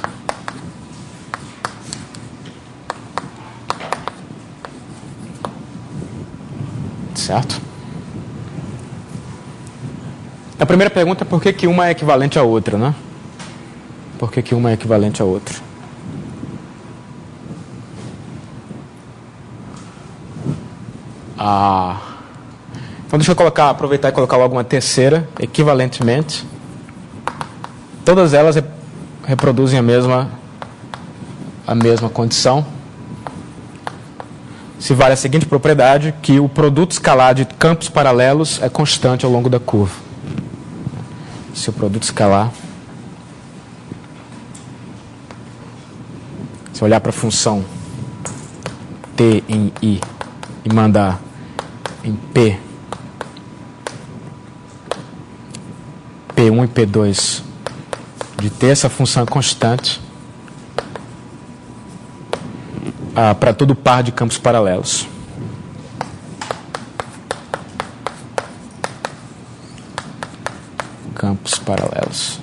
S1: Certo? A primeira pergunta é por que uma é equivalente à outra, né? Por que uma é equivalente à outra? Então deixa eu aproveitar e colocar logo uma terceira, equivalentemente. Todas elas reproduzem a mesma condição. Se vale a seguinte propriedade, que o produto escalar de campos paralelos é constante ao longo da curva. Se o produto escalar, se eu olhar para a função t em i e mandar em P1 e P2 de T, essa função é constante para todo par de campos paralelos. Campos paralelos.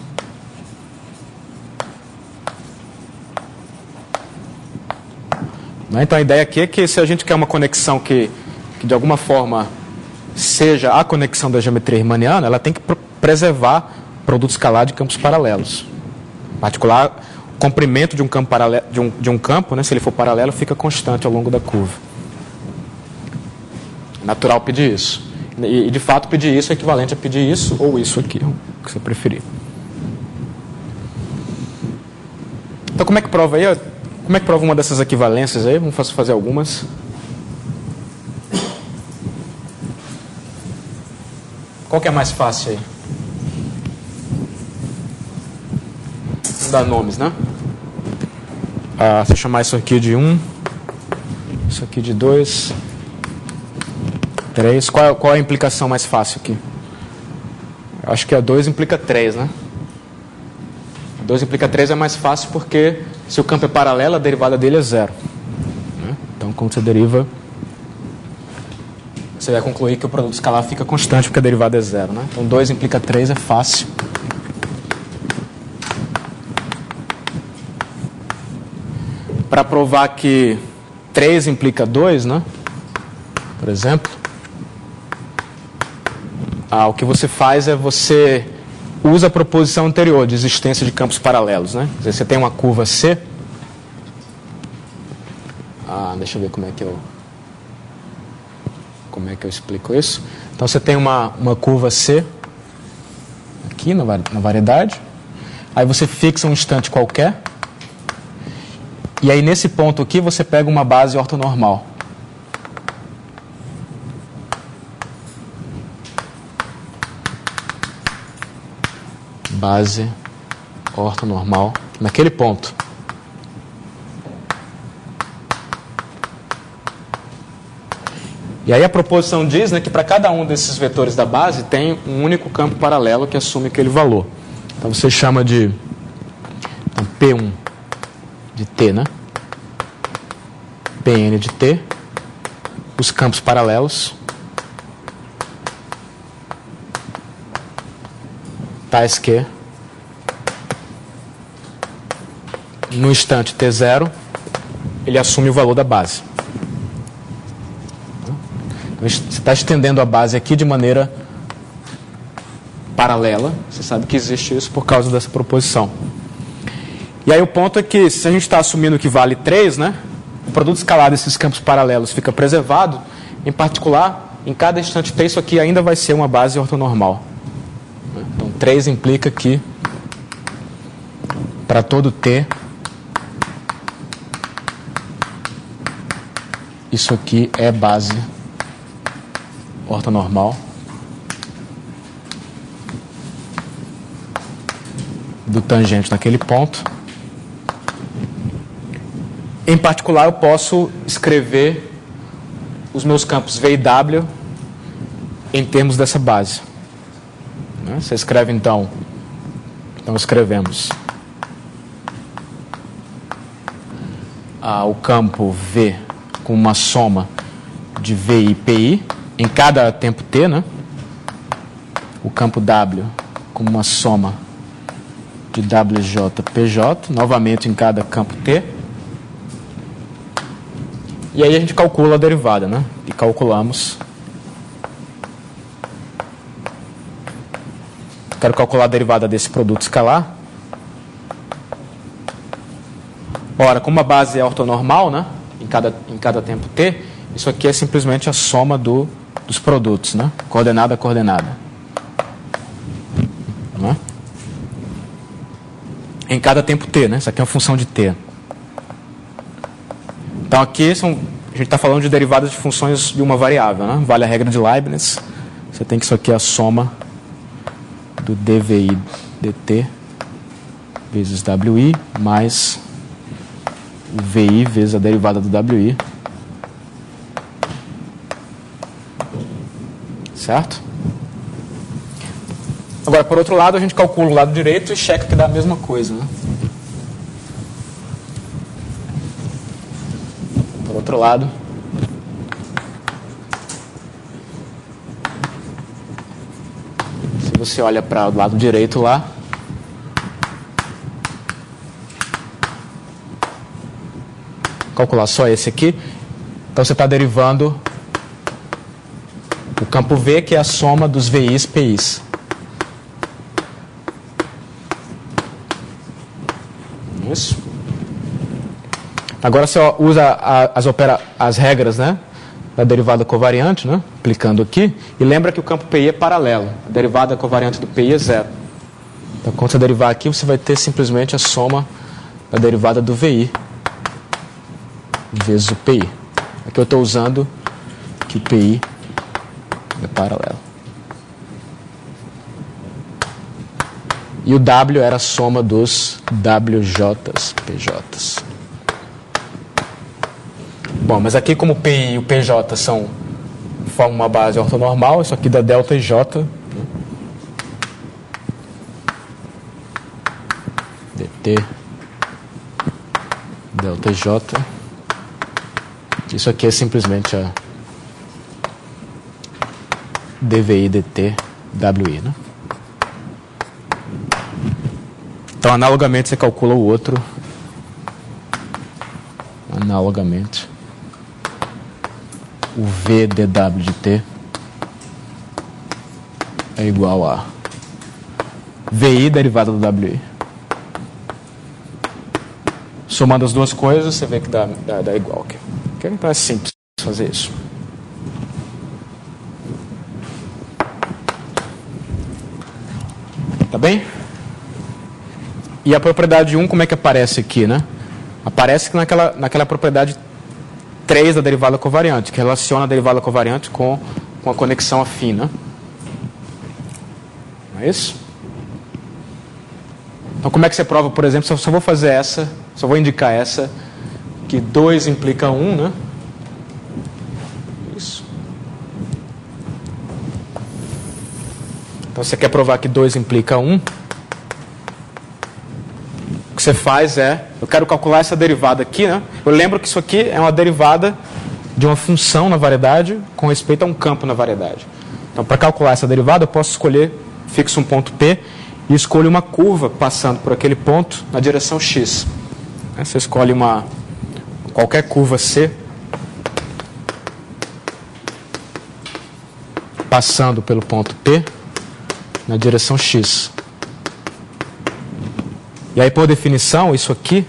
S1: Então a ideia aqui é que se a gente quer uma conexão que de alguma forma seja a conexão da geometria riemanniana, ela tem que preservar o produto escalar de campos paralelos. Em particular, o comprimento de um campo paralelo, de um campo, né, se ele for paralelo, fica constante ao longo da curva. É natural pedir isso. E de fato pedir isso é equivalente a pedir isso ou isso aqui, o que você preferir. Então como é que prova aí? Como é que prova uma dessas equivalências aí? Vamos fazer algumas. Qual que é mais fácil aí? Vamos dar nomes, né? Você chamar isso aqui de 1, isso aqui de 2, 3. Qual é a implicação mais fácil aqui? Eu acho que a 2 implica 3, né? 2 implica 3 é mais fácil porque se o campo é paralelo, a derivada dele é 0. Né? Então, quando você deriva, você vai concluir que o produto escalar fica constante porque a derivada é 0. Né? Então, 2 implica 3 é fácil. Para provar que 3 implica 2, né? Por exemplo, o que você faz é você usa a proposição anterior de existência de campos paralelos, né? Quer dizer, você tem uma curva C. Deixa eu ver como é que eu explico isso. Então você tem uma curva C aqui na variedade. Aí você fixa um instante qualquer. E aí nesse ponto aqui você pega uma base ortonormal. base ortonormal naquele ponto. E aí a proposição diz, né, que para cada um desses vetores da base tem um único campo paralelo que assume aquele valor. Então você chama de P1 de T, né? Pn de T, os campos paralelos, tais que no instante T0 ele assume o valor da base. Então, você está estendendo a base aqui de maneira paralela. Você sabe que existe isso por causa dessa proposição. E aí o ponto é que, se a gente está assumindo que vale 3, né, o produto escalar desses campos paralelos fica preservado. Em particular, em cada instante T, isso aqui ainda vai ser uma base ortonormal. Então, 3 implica que, para todo T, isso aqui é base ortonormal do tangente naquele ponto. Em particular, eu posso escrever os meus campos V e W em termos dessa base. Você escreve, então escrevemos o campo V com uma soma de VI e PI em cada tempo T, né? O campo W com uma soma de WJ, PJ, novamente em cada campo T. E aí a gente calcula a derivada, né? E calculamos. Quero calcular a derivada desse produto escalar. Ora, como a base é ortonormal, né? Em cada tempo T, isso aqui é simplesmente a soma dos produtos, né? Coordenada a coordenada. Não é? Em cada tempo T, né? Isso aqui é uma função de T. Então aqui a gente está falando de derivadas de funções de uma variável, né? Vale a regra de Leibniz. Você tem que isso aqui é a soma do dvi dt vezes wi mais o vi vezes a derivada do wi. Certo? Agora, por outro lado, a gente calcula o lado direito e checa que dá a mesma coisa, né? Por outro lado, se você olha para o lado direito lá, calcular só esse aqui, então você está derivando o campo V, que é a soma dos VIs e PIs. Isso. Agora você usa as regras, né, da derivada covariante, né, aplicando aqui, e lembra que o campo PI é paralelo. A derivada covariante do PI é 0. Então, quando você derivar aqui, você vai ter simplesmente a soma da derivada do VI vezes o PI. Aqui eu estou usando que o PI é paralelo. E o W era a soma dos WJs, PJs. Bom, mas aqui como o PI e o PJ formam uma base ortonormal, isso aqui dá delta e J. dt delta J. Isso aqui é simplesmente a dvi dt wi, né? Então, analogamente, você calcula o outro. Analogamente, o v dw de t é igual a vi derivada do wi. Somando as duas coisas, você vê que dá igual aqui. Okay? Então é simples fazer isso. Tá bem? E a propriedade 1, como é que aparece aqui, né? Aparece naquela propriedade 3 da derivada covariante, que relaciona a derivada covariante com a conexão afim, né? Não é isso? Então, como é que você prova, por exemplo, só vou fazer essa, só vou indicar essa, que 2 implica 1, né? Isso. Então, você quer provar que 2 implica 1. O que você faz é, eu quero calcular essa derivada aqui, né? Eu lembro que isso aqui é uma derivada de uma função na variedade com respeito a um campo na variedade. Então, para calcular essa derivada, eu posso escolher, fixo um ponto P e escolho uma curva passando por aquele ponto na direção x. Você escolhe qualquer curva C passando pelo ponto P na direção x. E aí, por definição, isso aqui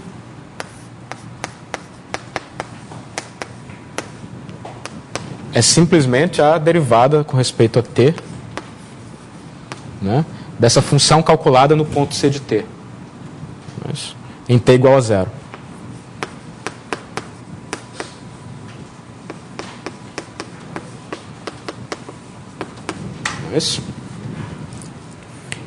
S1: é simplesmente a derivada com respeito a t, né, dessa função calculada no ponto C de t, em t igual a 0. Isso.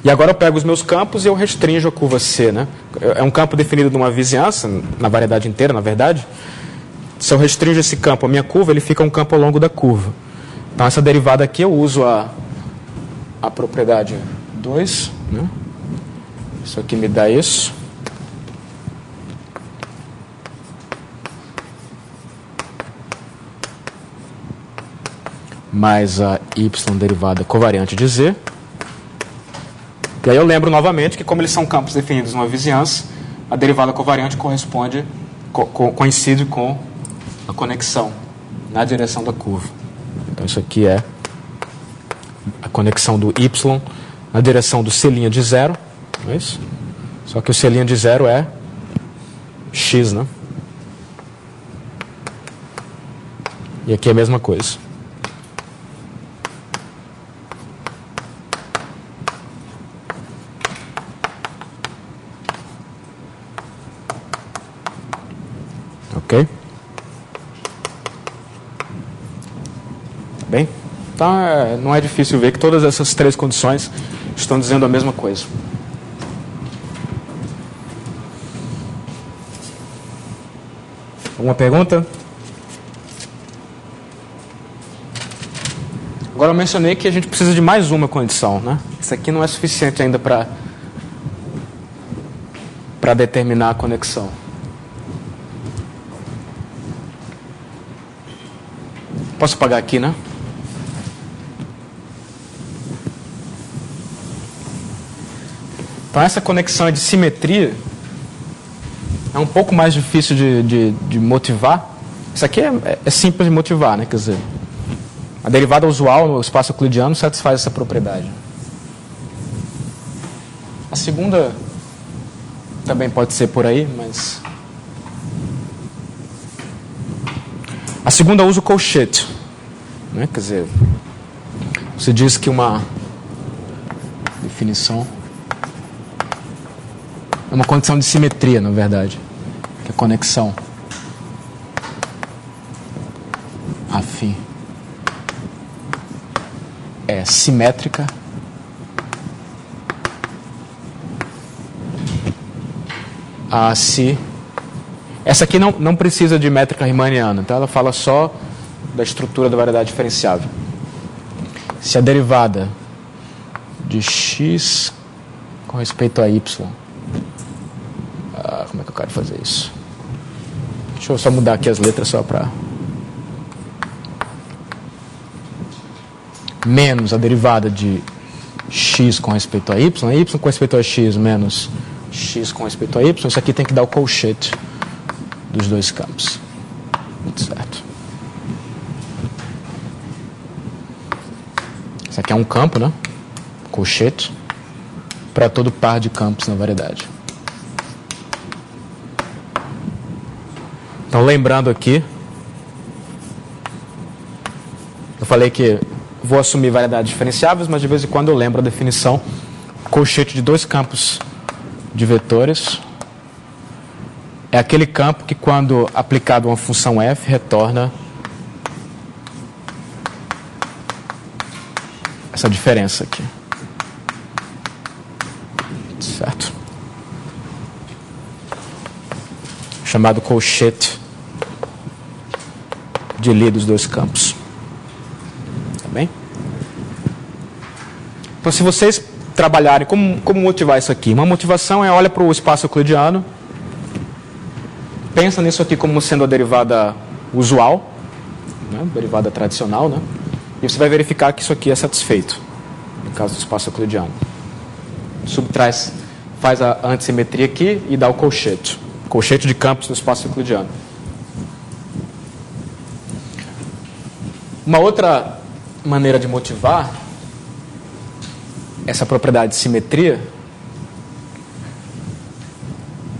S1: E agora eu pego os meus campos e eu restringo a curva C, né? É um campo definido numa vizinhança, na variedade inteira, na verdade. Se eu restringo esse campo, a minha curva, ele fica um campo ao longo da curva. Então, essa derivada aqui, eu uso a propriedade 2, né? Isso aqui me dá isso. Mais a y derivada covariante de z. E aí eu lembro novamente que, como eles são campos definidos numa vizinhança, a derivada covariante coincide com a conexão na direção da curva. Então, isso aqui é a conexão do y na direção do C' de 0. Não é isso? Só que o C' de 0 é x, né? E aqui é a mesma coisa. Ok? Bem? Então, não é difícil ver que todas essas 3 condições estão dizendo a mesma coisa. Alguma pergunta? Agora eu mencionei que a gente precisa de mais uma condição, né? Isso aqui não é suficiente ainda para determinar a conexão. Posso apagar aqui, né? Então, essa conexão de simetria é um pouco mais difícil de motivar. Isso aqui é simples de motivar, né? Quer dizer, a derivada usual no espaço euclidiano satisfaz essa propriedade. A segunda também pode ser por aí, mas... A segunda usa o colchete, né? Quer dizer, você diz que uma definição é uma condição de simetria, na verdade, que a conexão afim é simétrica a se... Essa aqui não precisa de métrica riemanniana, então ela fala só da estrutura da variedade diferenciável. Se a derivada de x com respeito a y... como é que eu quero fazer isso? Deixa eu só mudar aqui as letras só para... Menos a derivada de x com respeito a y com respeito a x menos x com respeito a y, isso aqui tem que dar o colchete dos 2 campos. Muito certo. Isso aqui é um campo, né? Colchete para todo par de campos na variedade. Então, lembrando aqui, eu falei que vou assumir variedades diferenciáveis, mas de vez em quando eu lembro a definição colchete de 2 campos de vetores. É aquele campo que, quando aplicado a uma função f, retorna essa diferença aqui. Certo? chamado colchete de Lie dos dois campos. Tá bem? Então, se vocês trabalharem, como motivar isso aqui? Uma motivação é olha para o espaço euclidiano, pensa nisso aqui como sendo a derivada usual, né? Derivada tradicional, né? E você vai verificar que isso aqui é satisfeito, no caso do espaço euclidiano. Subtraz, faz a antissimetria aqui e dá o colchete de campos no espaço euclidiano. Uma outra maneira de motivar essa propriedade de simetria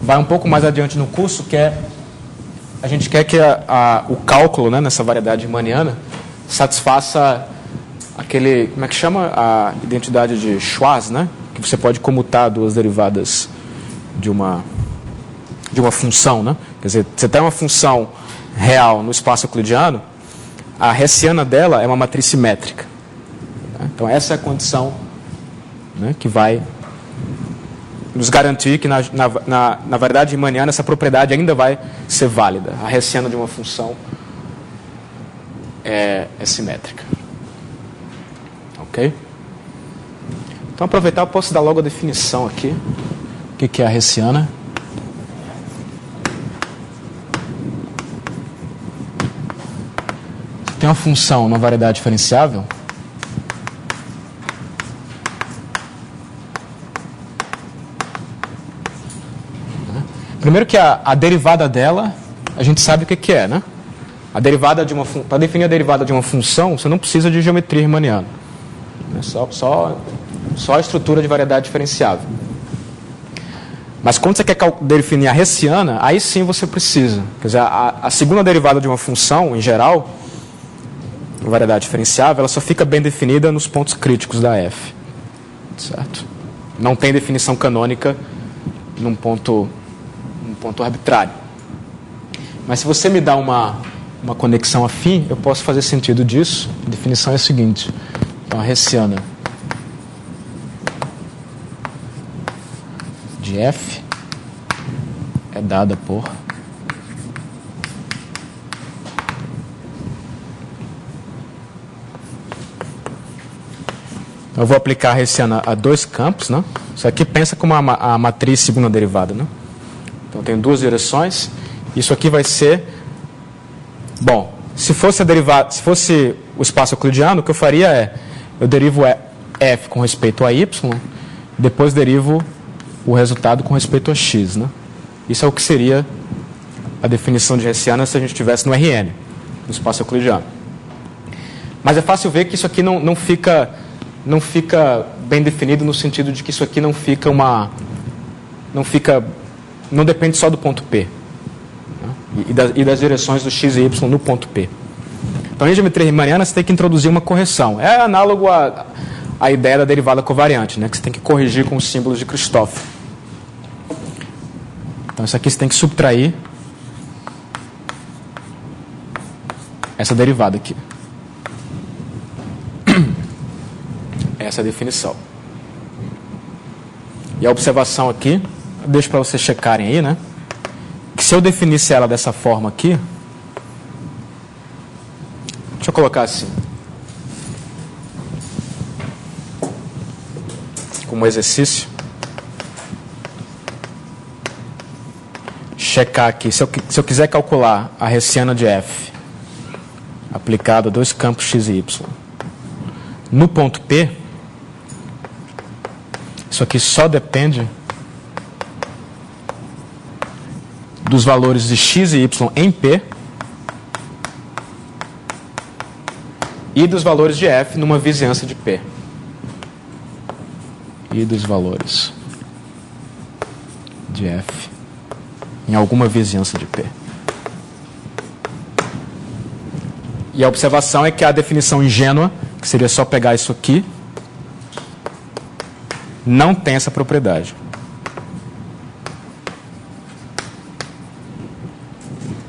S1: vai um pouco mais adiante no curso, que é a gente quer que o cálculo, né, nessa variedade riemanniana satisfaça aquele, como é que chama? A identidade de Schwarz, né? Que você pode comutar duas derivadas de uma função, né? Quer dizer, você tem uma função real no espaço euclidiano, a hessiana dela é uma matriz simétrica. Né? Então essa é a condição, né, que vai nos garantir que na variedade riemanniana essa propriedade ainda vai ser válida. A hessiana de uma função é simétrica. Ok? Então, aproveitar, eu posso dar logo a definição aqui. O que é a hessiana? Tem uma função numa variedade diferenciável. Primeiro que a derivada dela, a gente sabe o que é, né? A derivada de para definir a derivada de uma função, você não precisa de geometria riemanniana. É só a estrutura de variedade diferenciável. Mas quando você quer definir a hessiana, aí sim você precisa. Quer dizer, a segunda derivada de uma função, em geral, variedade diferenciável, ela só fica bem definida nos pontos críticos da f. Certo? Não tem definição canônica num ponto arbitrário. Mas se você me dá uma conexão afim, eu posso fazer sentido disso. A definição é a seguinte. Então, a hessiana de f é dada por eu vou aplicar a hessiana a dois campos, né? Isso aqui pensa como a matriz segunda derivada, né? Então, tem duas direções. Isso aqui vai ser... Bom, se fosse o espaço euclidiano, o que eu faria é... Eu derivo f com respeito a y, depois derivo o resultado com respeito a x, né? Isso é o que seria a definição de hessiana se a gente estivesse no Rn, no espaço euclidiano. Mas é fácil ver que isso aqui não fica bem definido no sentido de que isso aqui não depende só do ponto P, né? e das direções do x e y no ponto P. Então, em geometria riemanniana, você tem que introduzir uma correção. É análogo à ideia da derivada covariante, né? Que você tem que corrigir com os símbolos de Christoffel. Então, isso aqui você tem que subtrair essa derivada aqui. Essa é a definição. E a observação aqui, eu deixo para vocês checarem aí, né? Que se eu definisse ela dessa forma aqui, deixa eu colocar assim, como exercício, checar aqui, se eu quiser calcular a hessiana de f aplicada a dois campos x e y no ponto P, isso aqui só depende dos valores de x e y em P e dos valores de f numa vizinhança de P. E dos valores de f em alguma vizinhança de P. E a observação é que a definição ingênua, que seria só pegar isso aqui, não tem essa propriedade.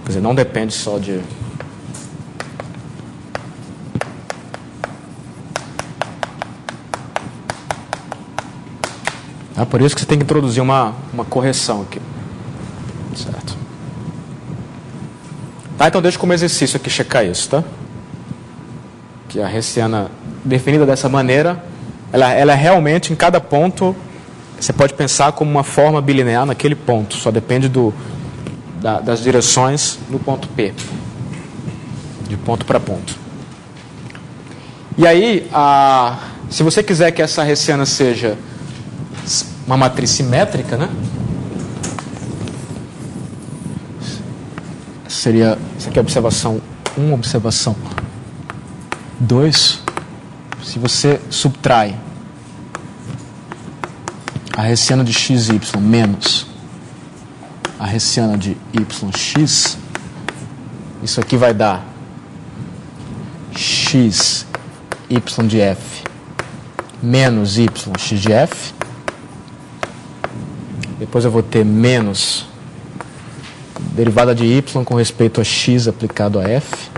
S1: Quer dizer, não depende só de... Por isso que você tem que introduzir uma correção aqui. Certo? Tá, então deixa como exercício aqui checar isso, tá? Que a hessiana definida dessa maneira, ela é realmente em cada ponto, você pode pensar como uma forma bilinear naquele ponto, só depende das direções no ponto P, de ponto para ponto. E aí, se você quiser que essa hessiana seja uma matriz simétrica, né? Seria, isso aqui é observação 1, observação 2. Se você subtrai a hessiana de xy menos a hessiana de yx, isso aqui vai dar x y de f menos y x de f. Depois eu vou ter menos derivada de y com respeito a x aplicado a f,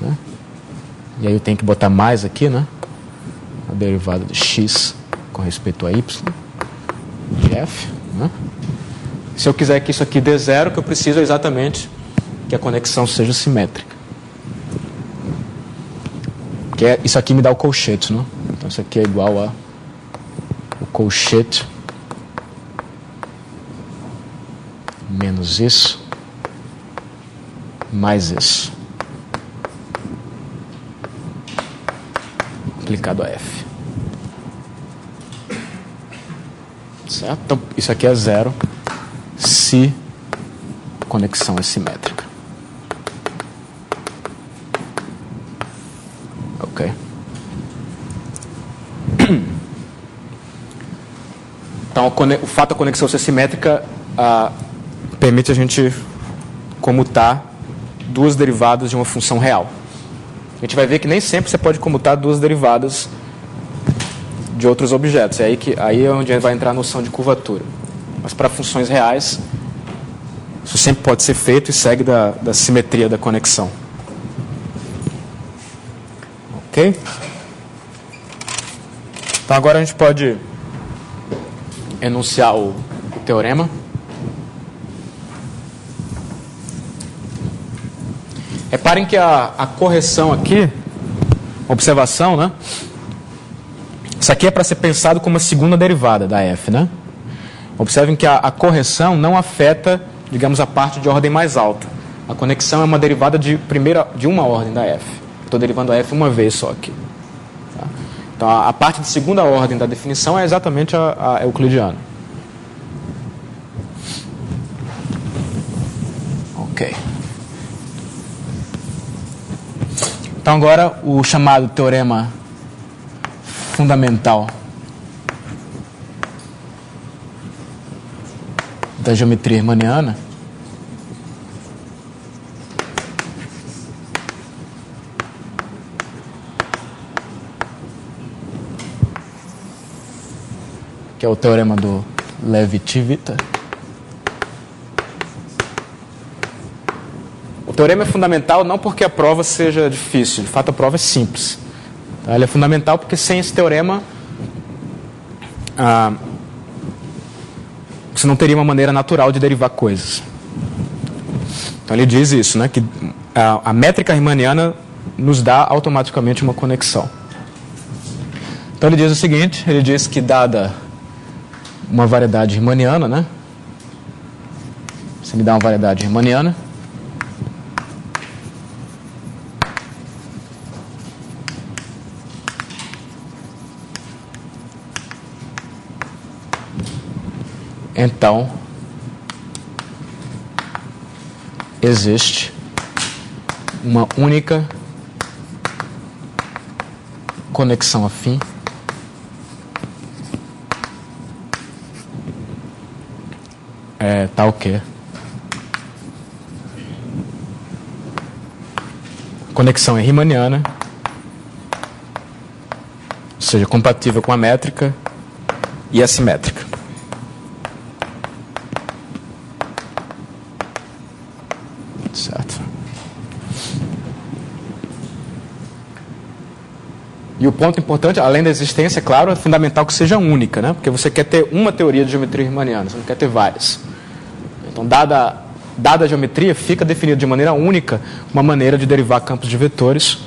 S1: né? E aí eu tenho que botar mais aqui, né? A derivada de x com respeito a y de f, né? Se eu quiser que isso aqui dê zero, o que eu preciso é exatamente que a conexão seja simétrica. Isso aqui me dá o colchete, né? Então isso aqui é igual a o colchete menos isso mais isso aplicado a f. Certo? Então isso aqui é zero se a conexão é simétrica. Ok. Então o fato da conexão ser simétrica permite a gente comutar duas derivadas de uma função real. A gente vai ver que nem sempre você pode comutar duas derivadas de outros objetos. Aí é onde vai entrar a noção de curvatura. Mas para funções reais, isso sempre pode ser feito e segue da simetria da conexão. Ok? Então agora a gente pode enunciar o teorema. Reparem que a correção aqui, observação, né? Isso aqui é para ser pensado como a segunda derivada da f, né? Observem que a correção não afeta, digamos, a parte de ordem mais alta. A conexão é uma derivada de uma ordem da f. Estou derivando a f uma vez só aqui. Tá? Então a parte de segunda ordem da definição é exatamente a euclidiana. Ok. Então agora o chamado teorema fundamental da geometria riemanniana que é o teorema do Levi-Civita. O teorema é fundamental não porque a prova seja difícil, de fato a prova é simples. Tá? Ele é fundamental porque sem esse teorema você não teria uma maneira natural de derivar coisas. Então ele diz isso, né, que a métrica riemanniana nos dá automaticamente uma conexão. Então ele diz o seguinte, ele diz que dada uma variedade riemanniana, né, você me dá uma variedade riemanniana, então existe uma única conexão afim tal que a conexão é riemanniana, ou seja, compatível com a métrica e assimétrica. Certo. E o ponto importante, além da existência, é claro, é fundamental que seja única, né? Porque você quer ter uma teoria de geometria riemanniana, você não quer ter várias. Então, dada dada a geometria, fica definido de maneira única uma maneira de derivar campos de vetores.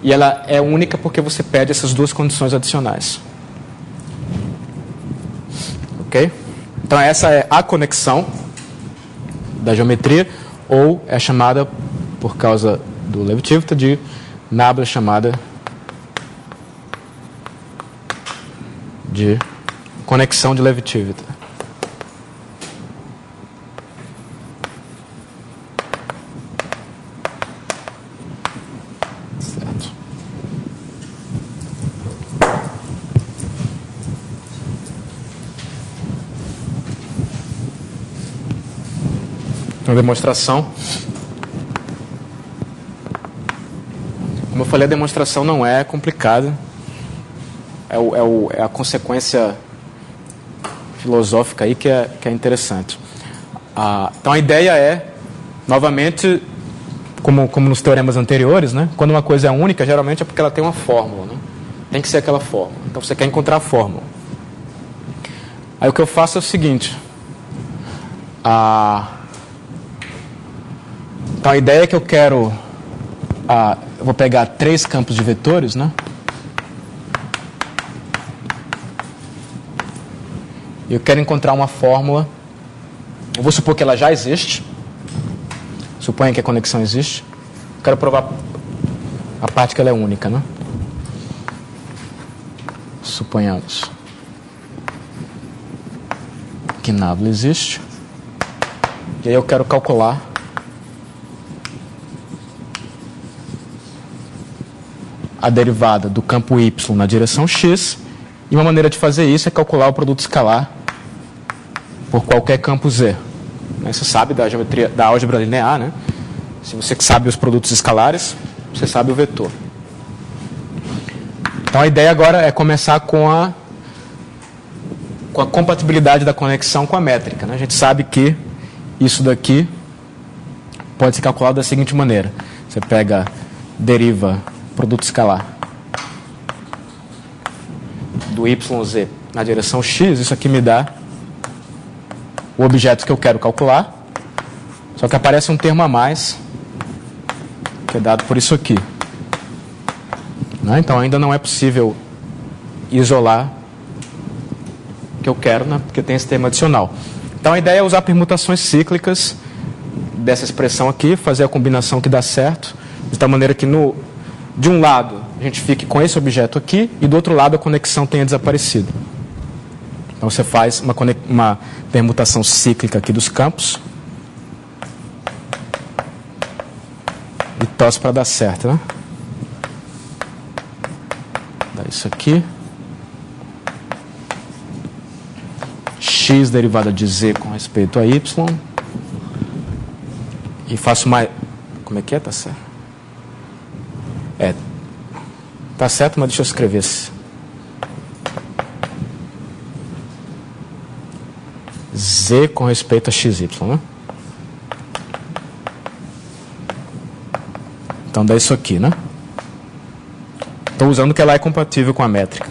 S1: E ela é única porque você pede essas duas condições adicionais. Ok? Então essa é a conexão da geometria, ou é chamada, por causa do Levi-Tivita, de nabla chamada de conexão de Levi-Tivita. Certo. Então, demonstração. Como eu falei, a demonstração não é complicada. É a consequência filosófica aí que é interessante. Então a ideia é, novamente, como nos teoremas anteriores, né? Quando uma coisa é única, geralmente é porque ela tem uma fórmula, né? Tem que ser aquela fórmula. Então você quer encontrar a fórmula. Aí o que eu faço é o seguinte. Então a ideia é que eu quero... eu vou pegar 3 campos de vetores, né? Eu quero encontrar uma fórmula. Eu vou supor que ela já existe. Suponha que a conexão existe. Eu quero provar a parte que ela é única, né? Suponhamos que nabla existe. E aí eu quero calcular a derivada do campo y na direção x. E uma maneira de fazer isso é calcular o produto escalar por qualquer campo z. Você sabe da geometria, da álgebra linear, né? Se você sabe os produtos escalares, você sabe o vetor. Então a ideia agora é começar com a compatibilidade da conexão com a métrica, né? A gente sabe que isso daqui pode ser calculado da seguinte maneira. Você deriva produto escalar do YZ na direção x, isso aqui me dá o objeto que eu quero calcular, só que aparece um termo a mais, que é dado por isso aqui. Né? Então ainda não é possível isolar o que eu quero, né? Porque tem esse termo adicional. Então a ideia é usar permutações cíclicas dessa expressão aqui, fazer a combinação que dá certo, de tal maneira que de um lado a gente fique com esse objeto aqui e do outro lado a conexão tenha desaparecido. Então você faz uma permutação cíclica aqui dos campos e torce para dar certo, né? Dá isso aqui. X derivada de z com respeito a y. E faço mais... Como é que é? Tá certo? Tá certo, mas deixa eu escrever esse. Z com respeito a XY, né? Então dá isso aqui, né? Estou usando que ela é compatível com a métrica.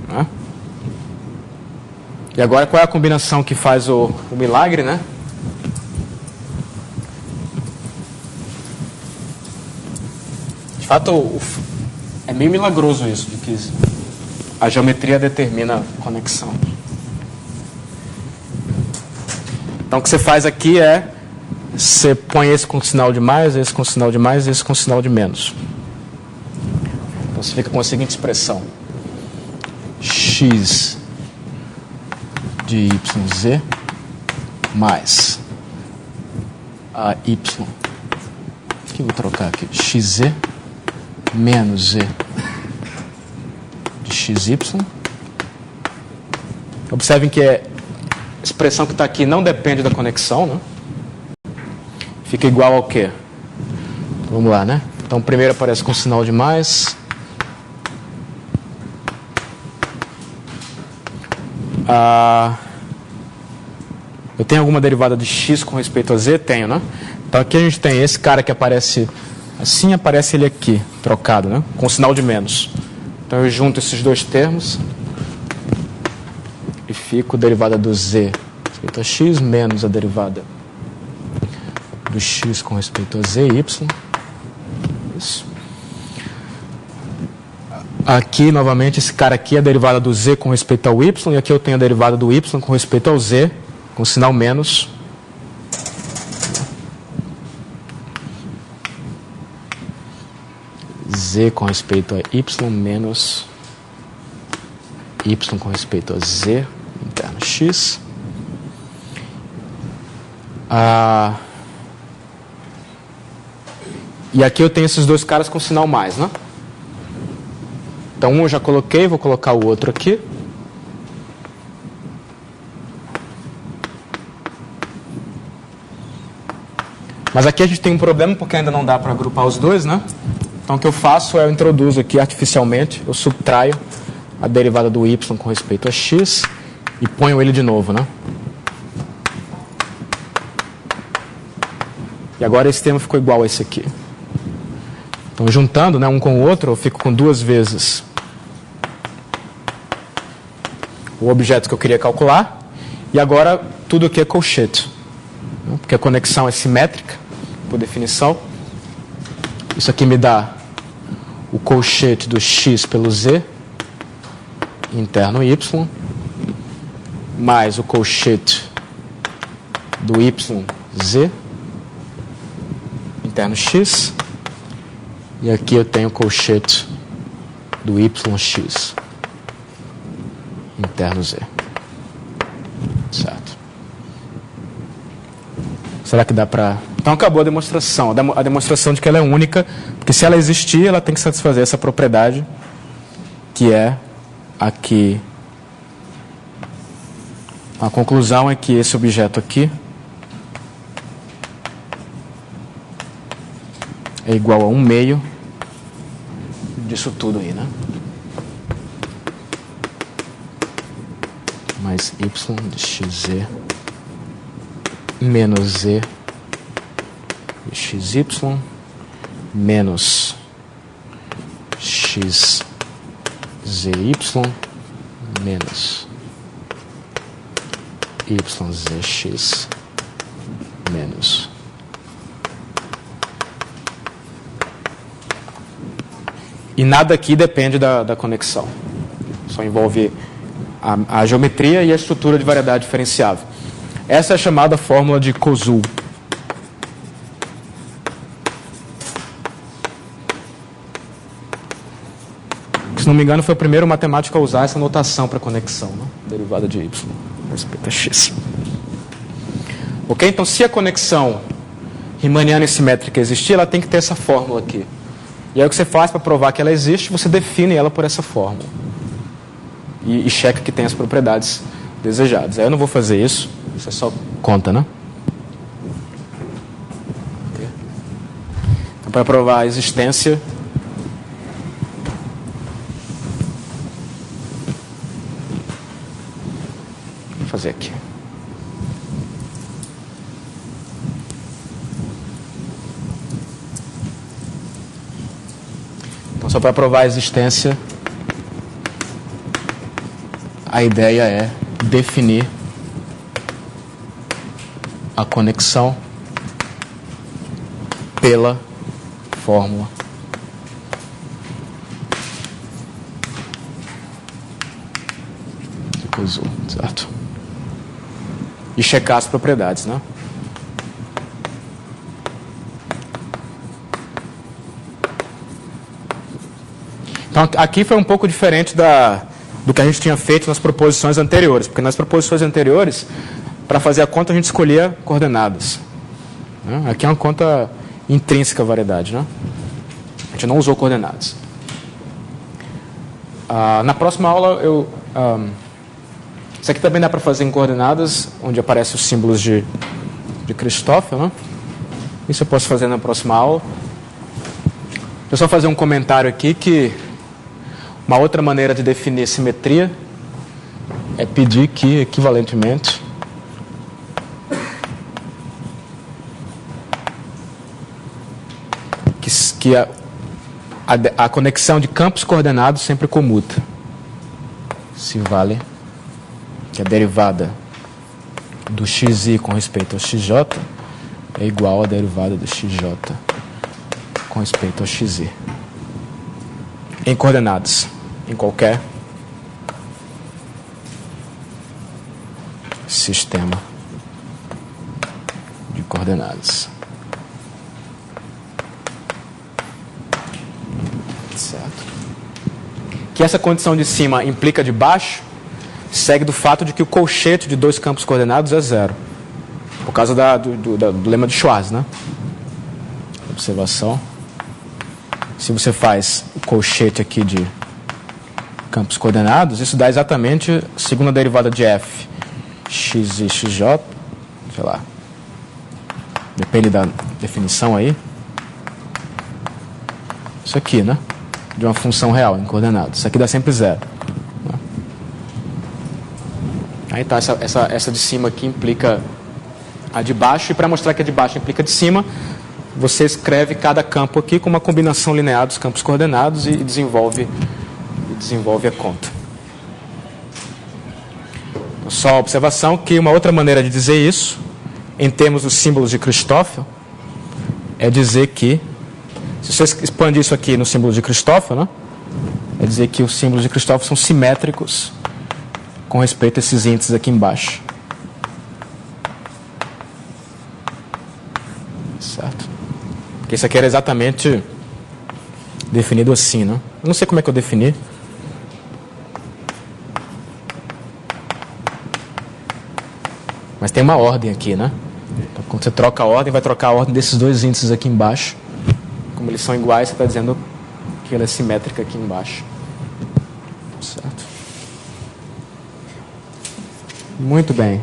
S1: Né? E agora qual é a combinação que faz o milagre, né? De fato, é meio milagroso isso, de que a geometria determina a conexão. Então o que você faz aqui é, você põe esse com sinal de mais, esse com sinal de mais e esse com sinal de menos. Então você fica com a seguinte expressão. X de YZ mais a Y. O que eu vou trocar aqui? XZ menos Z de XY. Observem que a expressão que está aqui não depende da conexão, né? Fica igual ao quê? Vamos lá, né? Então primeiro aparece com sinal de mais. Eu tenho alguma derivada de x com respeito a z? Tenho, né? Então aqui a gente tem esse cara que aparece assim, aparece ele aqui, trocado, né? Com sinal de menos. Então eu junto esses dois termos simplifico a derivada do z com respeito a x menos a derivada do x com respeito a z, y. Isso. Aqui, novamente, esse cara aqui é a derivada do z com respeito ao y, e aqui eu tenho a derivada do y com respeito ao z, com sinal menos. Z com respeito a y menos y com respeito a z, interno x. E aqui eu tenho esses dois caras com sinal mais, né? Então um eu já coloquei, vou colocar o outro aqui. Mas aqui a gente tem um problema porque ainda não dá para agrupar os dois, né? Então o que eu faço é eu introduzo aqui artificialmente, eu subtraio a derivada do y com respeito a x e ponho ele de novo, né? E agora esse termo ficou igual a esse aqui. Então juntando, né, um com o outro, eu fico com duas vezes o objeto que eu queria calcular. E agora tudo aqui é colchete, né? Porque a conexão é simétrica, por definição. Isso aqui me dá o colchete do x pelo z, interno y, mais o colchete do y, z, interno x. E aqui eu tenho o colchete do yx, interno z. Certo. Será que dá para... Então acabou a demonstração. A demonstração de que ela é única, porque se ela existir, ela tem que satisfazer essa propriedade, que é aqui. A conclusão é que esse objeto aqui é igual a 1/2 disso tudo aí, né? Mais y de xz menos z de xy menos xzy menos yzx menos e nada aqui depende da conexão, só envolve a geometria e a estrutura de variedade diferenciável. Essa é a chamada fórmula de Koszul. Se não me engano, foi o primeiro matemático a usar essa notação para conexão, né? Derivada de y respeito a x. Ok? Então, se a conexão riemanniana e simétrica existir, ela tem que ter essa fórmula aqui. E aí o que você faz para provar que ela existe, você define ela por essa fórmula. E checa que tem as propriedades desejadas. Aí eu não vou fazer isso, você só conta, né? Okay. Então, para provar a existência, vou fazer aqui. Então, só para provar a existência, a ideia é definir a conexão pela fórmula de Koszul, certo? E checar as propriedades, né? Então aqui foi um pouco diferente do que a gente tinha feito nas proposições anteriores, porque nas proposições anteriores, para fazer a conta, a gente escolhia coordenadas. Né? Aqui é uma conta intrínseca à variedade, né? A gente não usou coordenadas. Na próxima aula, isso aqui também dá para fazer em coordenadas, onde aparecem os símbolos de Christoffel, né? Isso eu posso fazer na próxima aula. Deixa eu só fazer um comentário aqui que uma outra maneira de definir simetria é pedir que, equivalentemente, que a conexão de campos coordenados sempre comuta. Se vale que a derivada do xi com respeito ao xj é igual à derivada do xj com respeito ao xz. Em coordenadas, em qualquer sistema de coordenadas. Certo? Que essa condição de cima implica de baixo segue do fato de que o colchete de dois campos coordenados é zero. Por causa do lema de Schwarz, né? Observação. Se você faz o colchete aqui de campos coordenados, isso dá exatamente a segunda derivada de f, x e xj, sei lá, depende da definição aí. Isso aqui, né? De uma função real em coordenadas. Isso aqui dá sempre zero. Né? Aí tá, essa de cima aqui implica a de baixo, e para mostrar que a de baixo implica de cima, você escreve cada campo aqui com uma combinação linear dos campos coordenados e desenvolve a conta. Só observação que uma outra maneira de dizer isso, em termos dos símbolos de Christoffel, é dizer que, se você expandir isso aqui no símbolo de Christoffel, né, é dizer que os símbolos de Christoffel são simétricos com respeito a esses índices aqui embaixo. Certo? Porque isso aqui era exatamente definido assim, né? Eu não sei como é que eu defini. Mas tem uma ordem aqui, né? Então, quando você troca a ordem, vai trocar a ordem desses dois índices aqui embaixo. Como eles são iguais, você está dizendo que ela é simétrica aqui embaixo. Certo? Muito bem.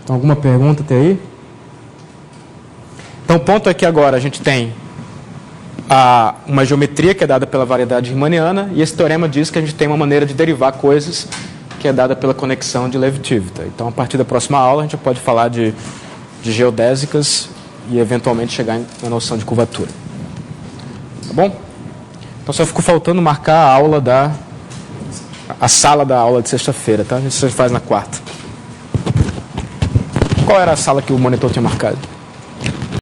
S1: Então, alguma pergunta até aí? Então, o ponto é que agora a gente tem uma geometria que é dada pela variedade riemanniana, e esse teorema diz que a gente tem uma maneira de derivar coisas que é dada pela conexão de Lev-Tivita. Então, a partir da próxima aula, a gente pode falar de geodésicas e, eventualmente, chegar na noção de curvatura. Tá bom? Então, só ficou faltando marcar a aula a sala da aula de sexta-feira, tá? Isso você faz na quarta. Qual era a sala que o monitor tinha marcado?